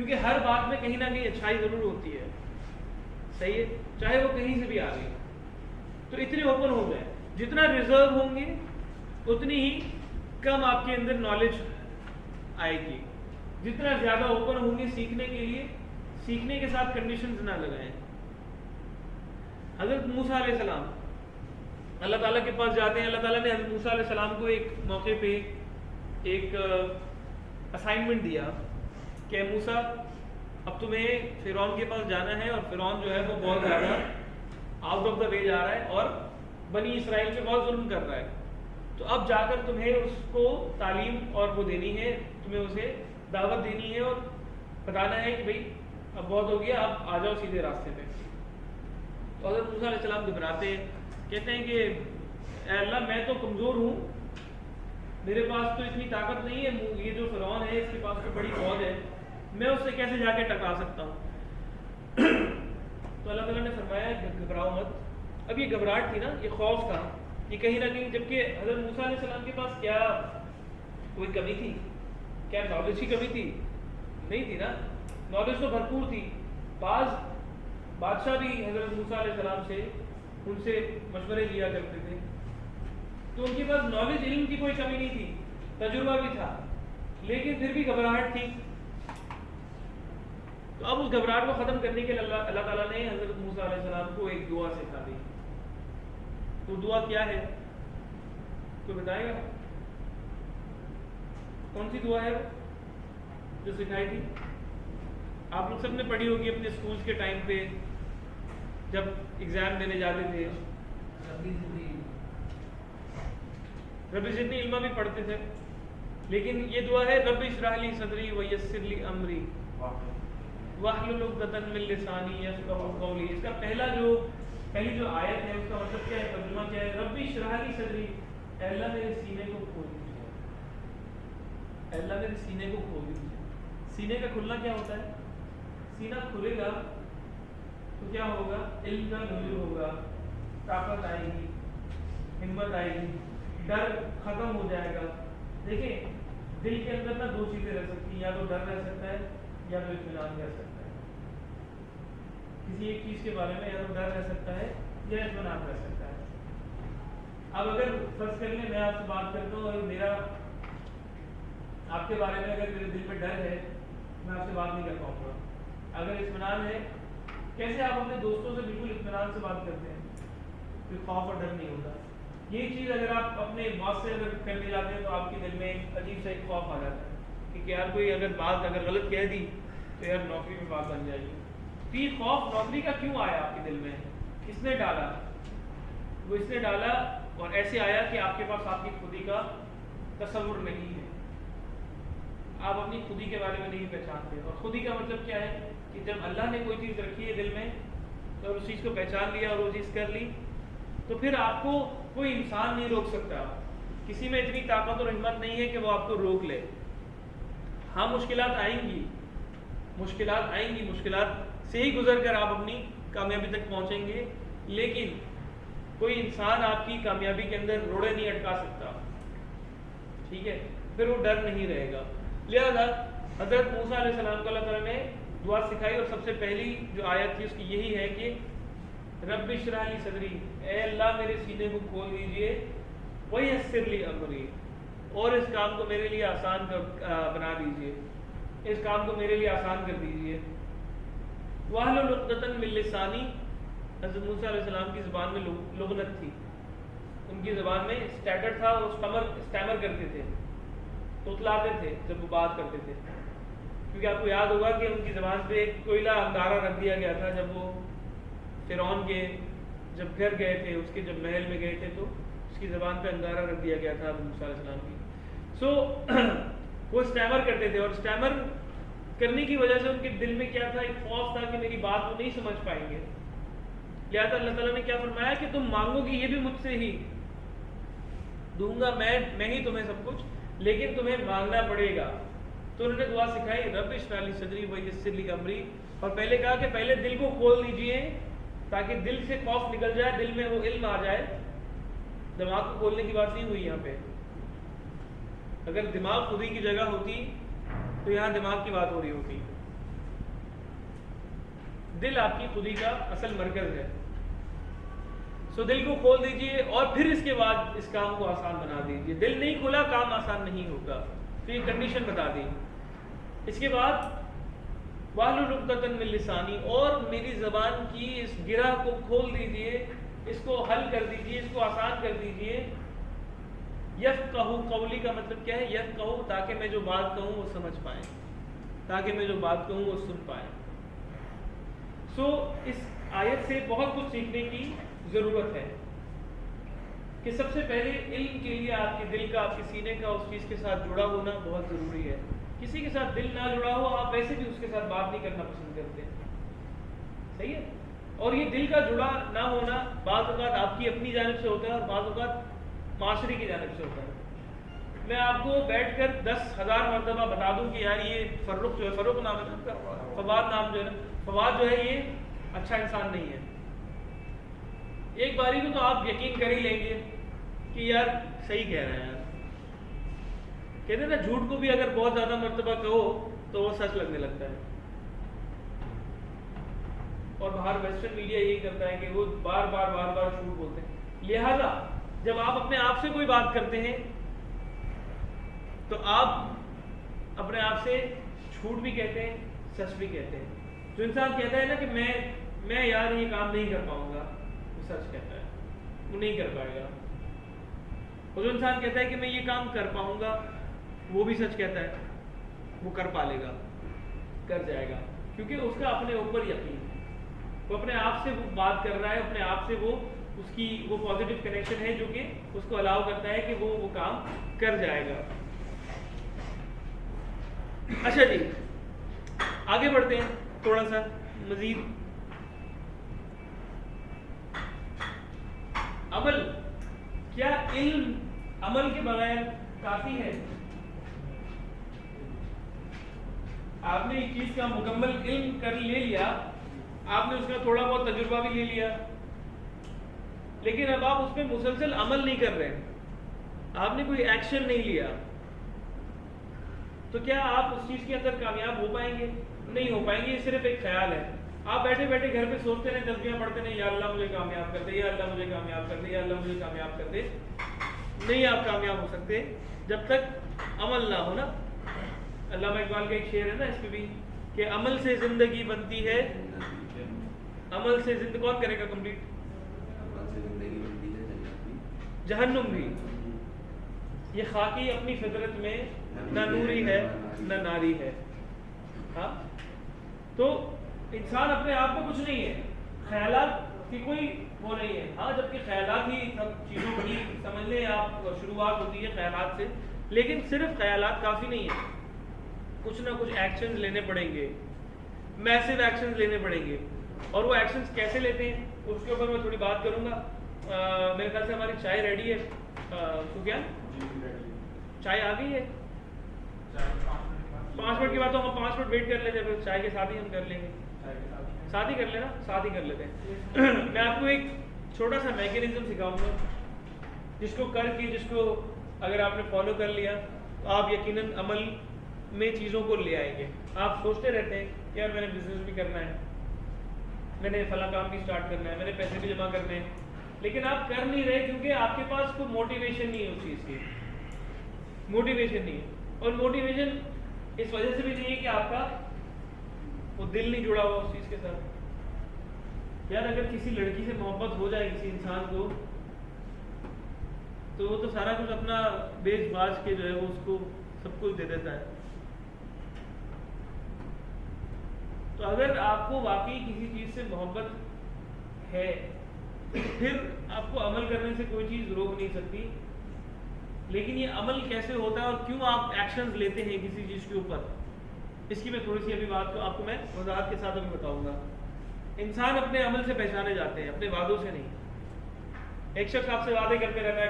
کیونکہ ہر بات میں کہیں نہ کہیں اچھائی ضرور ہوتی ہے، صحیح ہے، چاہے وہ کہیں سے بھی آ گئی. تو اتنے اوپن ہو گئے. جتنا ریزرو ہوں گے اتنی ہی کم آپ کے اندر نالج آئے گی. جتنا زیادہ اوپن ہوں گے سیکھنے کے لیے، سیکھنے کے ساتھ کنڈیشنز نہ لگائیں. حضرت موسیٰ علیہ السلام اللہ تعالیٰ کے پاس جاتے ہیں. اللہ تعالیٰ نے حضرت موسیٰ علیہ السلام کو ایک موقع پہ ایک اسائنمنٹ دیا کہ موسیٰ اب تمہیں فرعون کے پاس جانا ہے، اور فرعون جو ہے وہ بہت زیادہ آؤٹ آف دا وے جا رہا ہے اور بنی اسرائیل پہ بہت ظلم کر رہا ہے. تو اب جا کر تمہیں اس کو تعلیم اور وہ دینی ہے، تمہیں اسے دعوت دینی ہے اور بتانا ہے کہ بھئی اب بہت ہو گیا، اب آ جاؤ سیدھے راستے پہ. تو حضرت موسیٰ علیہ السلام گھبراتے ہیں، کہتے ہیں کہ اے اللہ میں تو کمزور ہوں، میرے پاس تو اتنی طاقت نہیں ہے، یہ جو فرعون ہے اس کے پاس تو بڑی فوج ہے، میں اس سے کیسے جا کے ٹکرا سکتا ہوں. تو اللہ تعالیٰ نے فرمایا گھبراؤ مت. اب یہ گھبراہٹ تھی نا، یہ خوف تھا، یہ کہیں نہ کہیں، جبکہ حضرت موسیٰ علیہ السلام کے پاس کیا کوئی کمی تھی؟ کیا نالج کی کمی تھی؟ نہیں تھی نا، نالج تو بھرپور تھی. بعض بادشاہ بھی حضرت موسیٰ علیہ السلام سے ان سے مشورے لیا کرتے تھے، تو ان کے پاس نالج علم کی کوئی کمی نہیں تھی، تجربہ بھی تھا، لیکن پھر بھی گھبراہٹ تھی. تو اب اس گھبراہٹ کو ختم کرنے کے لیے اللہ تعالیٰ نے حضرت موسیٰ علیہ السلام کو ایک دعا سکھا دی. تو دعا کیا ہے؟ کوئی بتائے گا کون سی دعا ہے جو سکھائی تھی؟ آپ لوگ سب نے پڑھی ہوگی اپنے اسکولز کے ٹائم پہ جب ایگزام دینے جاتے تھے. رب زدنی علما بھی پڑھتے تھے، لیکن یہ دعا ہے رب اشرح لی صدری ویسر لی امری واحلل عقدۃ من لسانی یفقہوا قولی. اس کا پہلی جو آیت ہے اس کا مطلب کیا ہے، ترجمہ کیا ہے؟ رب اشرح لی صدری، اے اللہ میرے سینے کو کھول دیجیے، اے اللہ میرے سینے کو کھول دیجیے. سینے کا کھلنا کیا ہوتا ہے؟ سینہ کھلے گا تو کیا ہوگا؟ علم کا نزول ہوگا، طاقت آئے گی، ہمت آئے گی، ڈر ختم ہو جائے گا. دیکھیں دل کے اندر نا دو چیزیں رہ سکتی ہیں، یا تو ڈر رہ سکتا ہے یا تو اطمینان رہ سکتا ہے. کسی ایک چیز کے بارے میں یا تو ڈر رہ سکتا ہے یا اطمینان رہ سکتا ہے. اب اگر فرض کر لیں میں آپ سے بات کرتا ہوں اور میرا آپ کے بارے میں اگر میرے دل میں ڈر ہے، میں آپ سے بات نہیں کر پاؤں گا. اگر اطمینان ہے، کیسے آپ اپنے دوستوں سے بالکل اطمینان سے بات کرتے ہیں؟ کوئی خوف اور ڈر نہیں ہوتا. یہ چیز اگر آپ اپنے باس سے اگر کرنے جاتے ہیں تو آپ کے دل میں ایک عجیب سا ایک خوف آ جاتا ہے کہ یار کوئی اگر بات اگر غلط کہہ دی تو یار نوکری میں بات بن جائے گی. تو یہ خوف نوکری کا کیوں آیا آپ کے دل میں؟ کس نے ڈالا؟ وہ اس نے ڈالا اور ایسے آیا کہ آپ کے پاس آپ کی خودی کا تصور نہیں ہے، آپ اپنی خودی کے بارے میں نہیں پہچانتے. اور خودی کا مطلب کیا ہے کہ جب اللہ نے کوئی چیز رکھی ہے دل میں تو اس چیز کو پہچان لیا اور وہ چیز کر لی تو پھر آپ کو کوئی انسان نہیں روک سکتا. کسی میں اتنی طاقت اور ہمت نہیں ہے کہ وہ آپ کو روک لے. ہاں مشکلات آئیں گی، مشکلات سے ہی گزر کر آپ اپنی کامیابی تک پہنچیں گے، لیکن کوئی انسان آپ کی کامیابی کے اندر روڑے نہیں اٹکا سکتا. ٹھیک ہے، پھر وہ ڈر نہیں رہے گا. لہذا حضرت موسیٰ علیہ السلام کو اللہ تعالیٰ نے دعا سکھائی اور سب سے پہلی جو آیت تھی اس کی یہی ہے کہ رب اشرح لی صدری، اے اللہ میرے سینے کو کھول دیجئے، ویسر لی امری، اور اس کام کو میرے لیے آسان بنا دیجئے، اس کام کو میرے لیے آسان کر دیجئے. واحلل عقدۃ من لسانی، حضرت موسیٰ علیہ السلام کی زبان میں لغنت تھی، ان کی زبان میں اسٹیٹر تھا، وہ اسٹیمر کرتے تھے، توتلاتے تھے جب وہ بات کرتے تھے. کیونکہ آپ کو یاد ہوگا کہ ان کی زبان پہ ایک کوئلہ انگارہ رکھ دیا گیا تھا جب وہ فرعون کے جب گھر گئے تھے، اس کے جب محل میں گئے تھے تو اس کی زبان پہ انگارہ رکھ دیا گیا تھا موسیٰ علیہ السلام کی. سو وہ اسٹیمر کرتے تھے، اور اسٹیمر کرنے کی وجہ سے ان کے دل میں کیا تھا؟ ایک خوف تھا کہ میری بات وہ نہیں سمجھ پائیں گے. لہٰذا اللہ تعالیٰ نے کیا فرمایا کہ تم مانگو گی یہ بھی مجھ سے ہی، دوں گا میں ہی تمہیں سب کچھ، لیکن تمہیں مانگنا پڑے گا. تو انہوں نے دعا سکھائی رب اشرح لی صدری ویسر لی امری، اور پہلے کہا کہ پہلے دل کو کھول دیجئے تاکہ دل سے خوف نکل جائے، دل میں وہ علم آ جائے. دماغ کو کھولنے کی بات نہیں ہوئی یہاں پہ. اگر دماغ خودی کی جگہ ہوتی تو یہاں دماغ کی بات ہو رہی ہوتی. دل آپ کی خودی کا اصل مرکز ہے. سو دل کو کھول دیجئے اور پھر اس کے بعد اس کام کو آسان بنا دیجئے. دل نہیں کھولا کام آسان نہیں ہوگا. تو یہ کنڈیشن بتا دی. اس کے بعد واحلل عقدۃ من لسانی، اور میری زبان کی اس گرہ کو کھول دیجئے، اس کو حل کر دیجئے، اس کو آسان کر دیجئے. یفقہوا قولی کا مطلب کیا ہے؟ یفقہوا، تاکہ میں جو بات کہوں وہ سمجھ پائیں، تاکہ میں جو بات کہوں وہ سن پائیں. سو اس آیت سے بہت کچھ سیکھنے کی ضرورت ہے کہ سب سے پہلے علم کے لیے آپ کے دل کا، آپ کے سینے کا اس چیز کے ساتھ جڑا ہونا بہت ضروری ہے. کسی کے ساتھ دل نہ جڑا ہو آپ ویسے بھی اس کے ساتھ بات نہیں کرنا پسند کرتے. صحیح ہے. اور یہ دل کا جڑا نہ ہونا بعض اوقات آپ کی اپنی جانب سے ہوتا ہے اور بعض اوقات معاشرے کی جانب سے ہوتا ہے. میں آپ کو بیٹھ کر 10,000 مرتبہ بتا دوں کہ یار یہ فروخ جو ہے، فروخ نام ہے، فواد نام جو ہے نا، فواد جو ہے یہ اچھا انسان نہیں ہے. ایک باری کو تو آپ یقین کر ہی لیں گے کہ یار صحیح کہہ رہے ہیں. یار کہتے ہیں نا جھوٹ کو بھی اگر بہت زیادہ مرتبہ کہو تو وہ سچ لگنے لگتا ہے. اور باہر ویسٹرن میڈیا یہی کرتا ہے کہ وہ بار بار جھوٹ بولتے ہیں. لہذا جب آپ اپنے آپ سے کوئی بات کرتے ہیں تو آپ اپنے آپ سے جھوٹ بھی کہتے ہیں، سچ بھی کہتے ہیں. جو انسان کہتا ہے نا کہ میں یار یہ کام نہیں کر پاؤں گا، وہ سچ کہتا ہے، وہ نہیں کر پائے گا. اور جو انسان کہتا ہے کہ میں یہ کام کر پاؤں گا، وہ بھی سچ کہتا ہے، وہ کر پالے گا، کر جائے گا. کیونکہ اس کا اپنے اوپر یقین ہے، وہ اپنے آپ سے وہ بات کر رہا ہے، اپنے آپ سے وہ اس کی وہ پازیٹیو کنیکشن ہے جو کہ اس کو الاؤ کرتا ہے کہ وہ کام کر جائے گا. اچھا جی آگے بڑھتے ہیں تھوڑا سا مزید. عمل، کیا علم عمل کے بغیر کافی ہے؟ آپ نے ایک چیز کا مکمل علم کر لے لیا، آپ نے اس کا تھوڑا بہت تجربہ بھی لے لیا، لیکن اب آپ اس پہ مسلسل عمل نہیں کر رہے، آپ نے کوئی ایکشن نہیں لیا، تو کیا آپ اس چیز کے اندر کامیاب ہو پائیں گے؟ نہیں ہو پائیں گے. یہ صرف ایک خیال ہے. آپ بیٹھے بیٹھے گھر پہ سوچتے رہے، تسبیحاں پڑھتے رہے، یا اللہ مجھے کامیاب کر دے، یا اللہ مجھے کامیاب کر دے، یا اللہ مجھے کامیاب کر دے. نہیں آپ کامیاب ہو سکتے جب تک عمل نہ ہو نا. علامہ اقبال کا ایک شعر ہے نا اس پہ بھی کہ عمل سے زندگی بنتی ہے، عمل سے زندگی کون کرے گا کمپلیٹ؟ جہنم بھی. یہ خاکی اپنی فطرت میں نہ نوری ہے نہ ناری ہے. ہاں تو انسان اپنے آپ میں کچھ نہیں ہے، خیالات کی کوئی وہ نہیں ہے. ہاں جبکہ خیالات ہی سب چیزوں کی سمجھ لیں آپ شروعات ہوتی ہے خیالات سے، لیکن صرف خیالات کافی نہیں ہے. کچھ نہ کچھ ایکشنز لینے پڑیں گے، میسو ایکشنز لینے پڑیں گے. اور وہ ایکشنز کیسے لیتے ہیں اس کے اوپر میں تھوڑی بات کروں گا. میرے خیال سے ہماری چائے ریڈی ہے. سفیان چائے آ گئی ہے؟ 5 منٹ کے بعد تو ہم 5 منٹ ویٹ کر لیتے ہیں، پھر چائے کے ساتھ ہی ہم کر لیں گے. ساتھ ہی کر لینا، ساتھ ہی کر لیتے ہیں. میں آپ کو ایک چھوٹا سا میکینزم سکھاؤں گا جس کو کر کے، جس کو اگر آپ نے فالو کر لیا تو آپ یقیناً عمل میں چیزوں کو لے آئیں گے. آپ سوچتے رہتے ہیں کہ یار میں نے بزنس بھی کرنا ہے، میں نے فلاں کام بھی اسٹارٹ کرنا ہے، میں نے پیسے بھی جمع کرنے ہیں، لیکن آپ کر نہیں رہے کیونکہ آپ کے پاس کوئی موٹیویشن نہیں ہے. اس چیز کی موٹیویشن نہیں ہے. اور موٹیویشن اس وجہ سے بھی نہیں ہے کہ آپ کا وہ دل نہیں جڑا ہوا اس چیز کے ساتھ. یار اگر کسی لڑکی سے محبت ہو جائے کسی انسان کو تو وہ تو سارا کچھ اپنا بیچ باچ کے جو ہے وہ اس کو سب کچھ دے دیتا ہے. تو اگر آپ کو واقعی کسی چیز سے محبت ہے پھر آپ کو عمل کرنے سے کوئی چیز روک نہیں سکتی. لیکن یہ عمل کیسے ہوتا ہے اور کیوں آپ ایکشنز لیتے ہیں کسی چیز کے اوپر، اس کی میں تھوڑی سی ابھی بات کو آپ کو میں وضاحت کے ساتھ ابھی بتاؤں گا. انسان اپنے عمل سے پہچانے جاتے ہیں، اپنے وعدوں سے نہیں. ایک شخص آپ سے وعدے کرتے رہتا ہے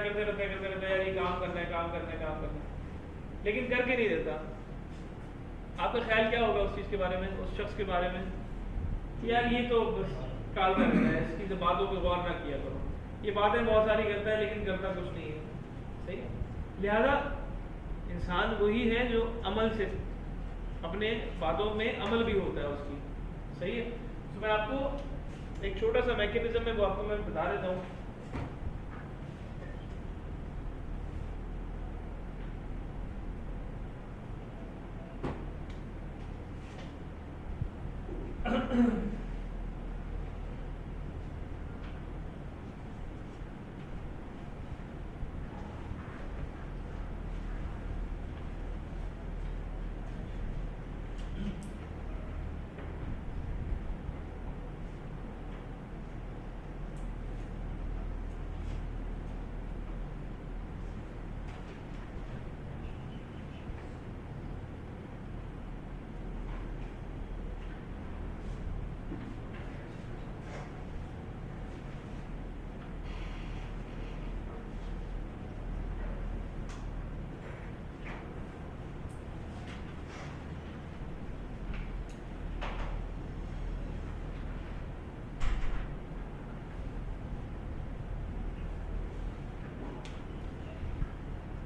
یار یہ کام کرنا ہے، کام کرنا ہے، کام کرنا ہے، لیکن کر کے نہیں دیتا. آپ کا خیال کیا ہوگا اس چیز کے بارے میں، اس شخص کے بارے میں؟ یار یہ تو بس ٹالتا رہتا ہے، اس کی باتوں پہ غور نہ کیا کرو. یہ باتیں بہت ساری کرتا ہے لیکن کرتا کچھ نہیں ہے. صحیح. لہذا انسان وہی ہے جو عمل سے، اپنے باتوں میں عمل بھی ہوتا ہے اس کی. صحیح ہے. تو میں آپ کو ایک چھوٹا سا میکینزم ہے وہ آپ کو میں بتا دیتا ہوں.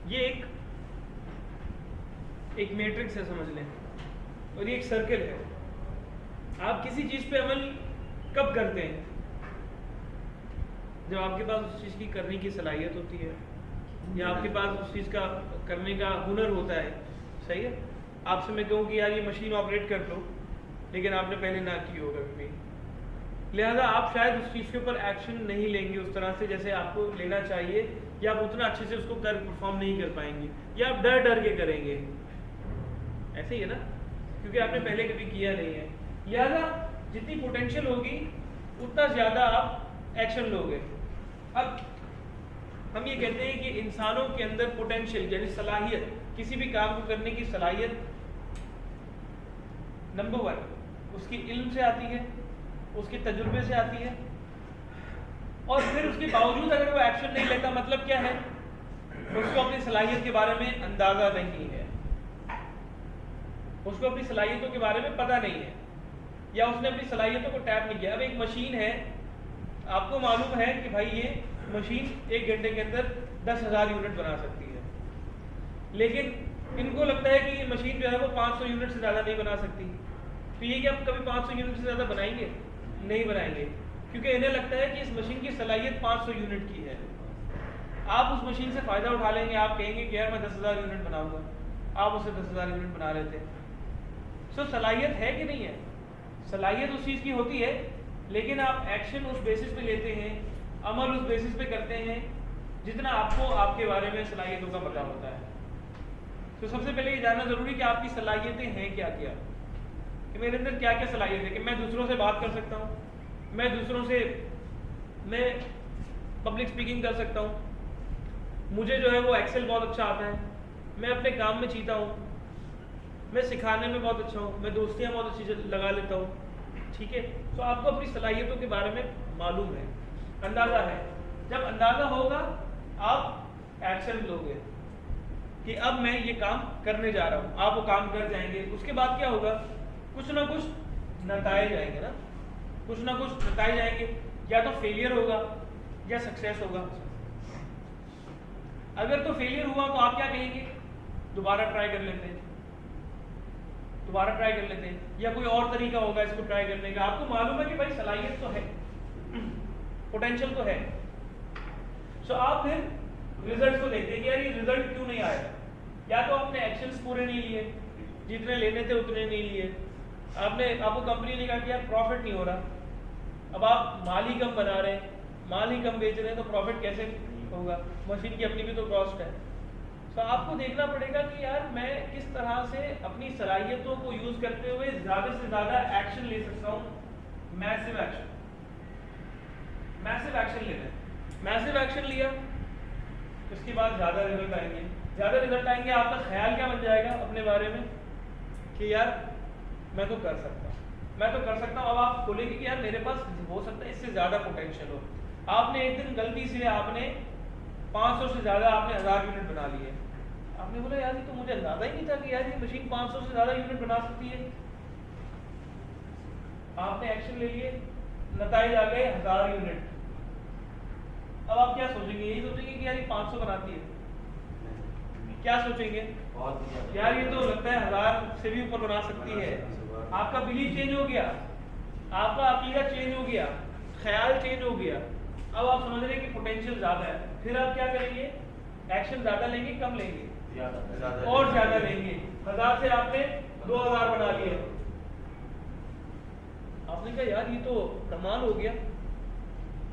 یہ ایک میٹرکس ہے سمجھ لیں, اور یہ ایک سرکل ہے. آپ کسی چیز پہ عمل کب کرتے ہیں؟ جب آپ کے پاس اس چیز کی کرنے کی صلاحیت ہوتی ہے, یا آپ کے پاس اس چیز کا کرنے کا ہنر ہوتا ہے. صحیح ہے. آپ سے میں کہوں کہ یار یہ مشین آپریٹ کر لو, لیکن آپ نے پہلے نہ کی ہوگا کبھی, لہذا آپ شاید اس چیز کے اوپر ایکشن نہیں لیں گے اس طرح سے جیسے آپ کو لینا چاہیے, یا آپ اتنا اچھے سے اس کو پرفارم نہیں کر پائیں گے, یا آپ ڈر کے کریں گے. ایسے ہی ہے نا, کیونکہ آپ نے پہلے کبھی کیا نہیں ہے. لہذا جتنی پوٹینشیل ہوگی اتنا زیادہ آپ ایکشن لو گے. اب ہم یہ کہتے ہیں کہ انسانوں کے اندر پوٹینشیل یعنی صلاحیت, کسی بھی کام کو کرنے کی صلاحیت نمبر 1 اس کی علم سے آتی ہے, اس کے تجربے سے آتی ہے, اور پھر اس کے باوجود اگر وہ ایکشن نہیں لیتا مطلب کیا ہے, اس کو اپنی صلاحیت کے بارے میں اندازہ نہیں ہے, اس کو اپنی صلاحیتوں کے بارے میں پتہ نہیں ہے, یا اس نے اپنی صلاحیتوں کو ٹیپ نہیں کیا. اب ایک مشین ہے, آپ کو معلوم ہے کہ بھائی یہ مشین 1 گھنٹے کے اندر 10,000 یونٹ بنا سکتی ہے, لیکن ان کو لگتا ہے کہ یہ مشین جو ہے وہ 500 یونٹ سے زیادہ نہیں بنا سکتی. تو یہ کہ آپ کبھی 500 یونٹ سے زیادہ بنائیں گے؟ نہیں بنائیں گے, کیونکہ انہیں لگتا ہے کہ اس مشین کی صلاحیت 500 یونٹ کی ہے. آپ اس مشین سے فائدہ اٹھا لیں گے, آپ کہیں گے کہ یار میں 10,000 یونٹ بناؤں گا, آپ اسے 10,000 یونٹ بنا لیتے ہیں. سو صلاحیت ہے کہ نہیں ہے؟ صلاحیت اس چیز کی ہوتی ہے, لیکن آپ ایکشن اس بیسس پہ لیتے ہیں, عمل اس بیسس پہ کرتے ہیں جتنا آپ کو آپ کے بارے میں صلاحیتوں کا پتہ ہوتا ہے. تو سب سے پہلے یہ جاننا ضروری کہ آپ کی صلاحیتیں ہیں کیا کیا, کہ میرے اندر کیا کیا صلاحیت ہے, کہ میں دوسروں سے بات کر سکتا ہوں, میں دوسروں سے میں پبلک اسپیکنگ کر سکتا ہوں, مجھے جو ہے وہ ایکسل بہت اچھا آتا ہے, میں اپنے کام میں چیتا ہوں, میں سکھانے میں بہت اچھا ہوں, میں دوستیاں بہت اچھی لگا لیتا ہوں. ٹھیک ہے. تو آپ کو اپنی صلاحیتوں کے بارے میں معلوم ہے, اندازہ ہے. جب اندازہ ہوگا آپ ایکشن لو گے کہ اب میں یہ کام کرنے جا رہا ہوں, آپ وہ کام کر جائیں گے. اس کے بعد کیا ہوگا, کچھ نہ کچھ نتائج آئیں گے نا, کچھ نہ کچھ نتائج آئیں گے, یا تو فیلئر ہوگا یا سکسیس ہوگا. اگر تو فیلئر ہوا تو آپ کیا کہیں گے, دوبارہ ٹرائی کر لیتے ہیں, دوبارہ ٹرائی کر لیتے ہیں, یا کوئی اور طریقہ ہوگا اس کو ٹرائی کرنے کا. آپ کو معلوم ہے کہ بھائی صلاحیت تو ہے, پوٹینشیل تو ہے. سو آپ پھر ریزلٹ کو دیکھتے ہیں کہ یار یہ ریزلٹ کیوں نہیں آیا. یا تو آپ نے ایکشنز پورے نہیں لیے, جتنے لینے تھے اتنے نہیں لیے. آپ کو کمپنی نے کہا کہ یار پروفٹ نہیں ہو رہا, اب آپ مال ہی کم بنا رہے ہیں, مال ہی کم بیچ رہے ہیں, تو پروفٹ کیسے ہوگا, مشین کی اپنی بھی تو کاسٹ ہے. تو آپ کو دیکھنا پڑے گا کہ یار میں کس طرح سے اپنی صلاحیتوں کو یوز کرتے ہوئے زیادہ سے زیادہ ایکشن لے سکتا ہوں. میسو ایکشن, میسو ایکشن لینا ہے. میسو ایکشن لیا, اس کے بعد زیادہ رزلٹ آئیں گے. زیادہ رزلٹ آئیں گے, آپ کا خیال کیا بن جائے گا اپنے بارے میں کہ یار میں تو کر سکتا ہوں, میں تو کر سکتا ہوں. اب آپ بولیں گے کہ یار میرے پاس ہو سکتا ہے اس سے زیادہ پوٹینشیل ہو. آپ نے ایک دن غلطی سے آپ نے 500 سے زیادہ آپ نے 1000 یونٹ بنا لیے. آپ نے بولا یار یہ تو مجھے اندازہ ہی نہیں تھا کہ یار یہ مشین 500 سے زیادہ یونٹ بنا سکتی ہے. آپ نے ایکشن لے لیے, نتائج آ گئے 1000 یونٹ. اب آپ کیا سوچیں گے, یہی سوچیں گے کہ یار یہ 500 بناتی ہے. کیا سوچیں گے, یار یہ تو لگتا ہے 1000 سے بھی اوپر بنا سکتی ہے. آپ کا بلیف چینج ہو گیا. آپ کا عقیدہ چینج ہو گیا, خیال چینج ہو گیا, اب آپ سمجھ رہے ہیں کہ پوٹینشیل زیادہ ہے, پھر آپ کیا کریں گے؟ ایکشن زیادہ لیں گے, کم لیں گے؟ زیادہ اور زیادہ لیں گے. 1000 سے آپ نے 2000 بنا لیے. آپ نے کہا یار یہ تو کمال ہو گیا.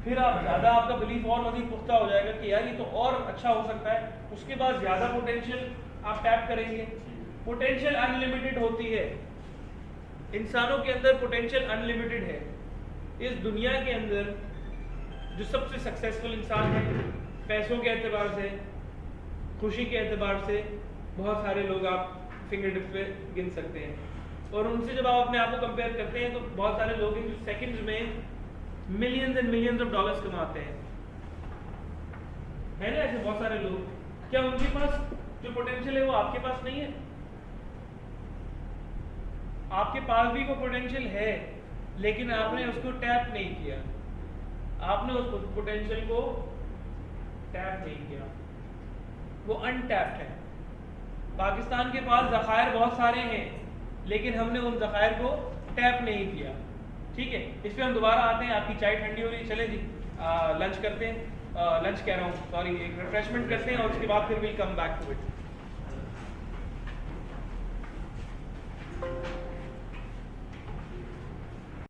پھر آپ زیادہ, آپ کا بلیف اور مزید پختہ ہو جائے گا کہ یار یہ تو اور اچھا ہو سکتا ہے. اس کے بعد زیادہ پوٹینشیل آپ ٹیپ کریں گے. پوٹینشیل ان لمیٹڈ ہوتی ہے, انسانوں کے اندر پوٹینشیل ان لمیٹڈ ہے. اس دنیا کے اندر جو سب سے سکسیسفل انسان ہے, پیسوں کے اعتبار سے, خوشی کے اعتبار سے, بہت سارے لوگ آپ فنگر ٹپ پہ گن سکتے ہیں. اور ان سے جب آپ اپنے آپ کو کمپیئر کرتے ہیں تو بہت سارے لوگ ہیں جو سیکنڈز میں millions and millions of dollars کماتے ہیں. ہے نا ایسے بہت سارے لوگ. کیا ان کے پاس جو پوٹینشیل ہے وہ آپ کے پاس نہیں ہے؟ آپ کے پاس بھی کوئی پوٹینشیل ہے, لیکن آپ نے اس کو ٹیپ نہیں کیا. آپ نے اس پوٹینشیل کو ٹیپ نہیں کیا, وہ ان ٹیپڈ ہے. پاکستان کے پاس ذخائر بہت سارے ہیں, لیکن ہم نے ان ذخائر کو ٹیپ نہیں کیا. ٹھیک ہے, اس پہ ہم دوبارہ آتے ہیں. آپ کی چائے ٹھنڈی ہو رہی ہے, چلیں جی لنچ کرتے ہیں. لنچ کہہ رہا ہوں, سوری, ایک ریفریشمنٹ کرتے ہیں اور اس کے بعد پھر we'll come back to it.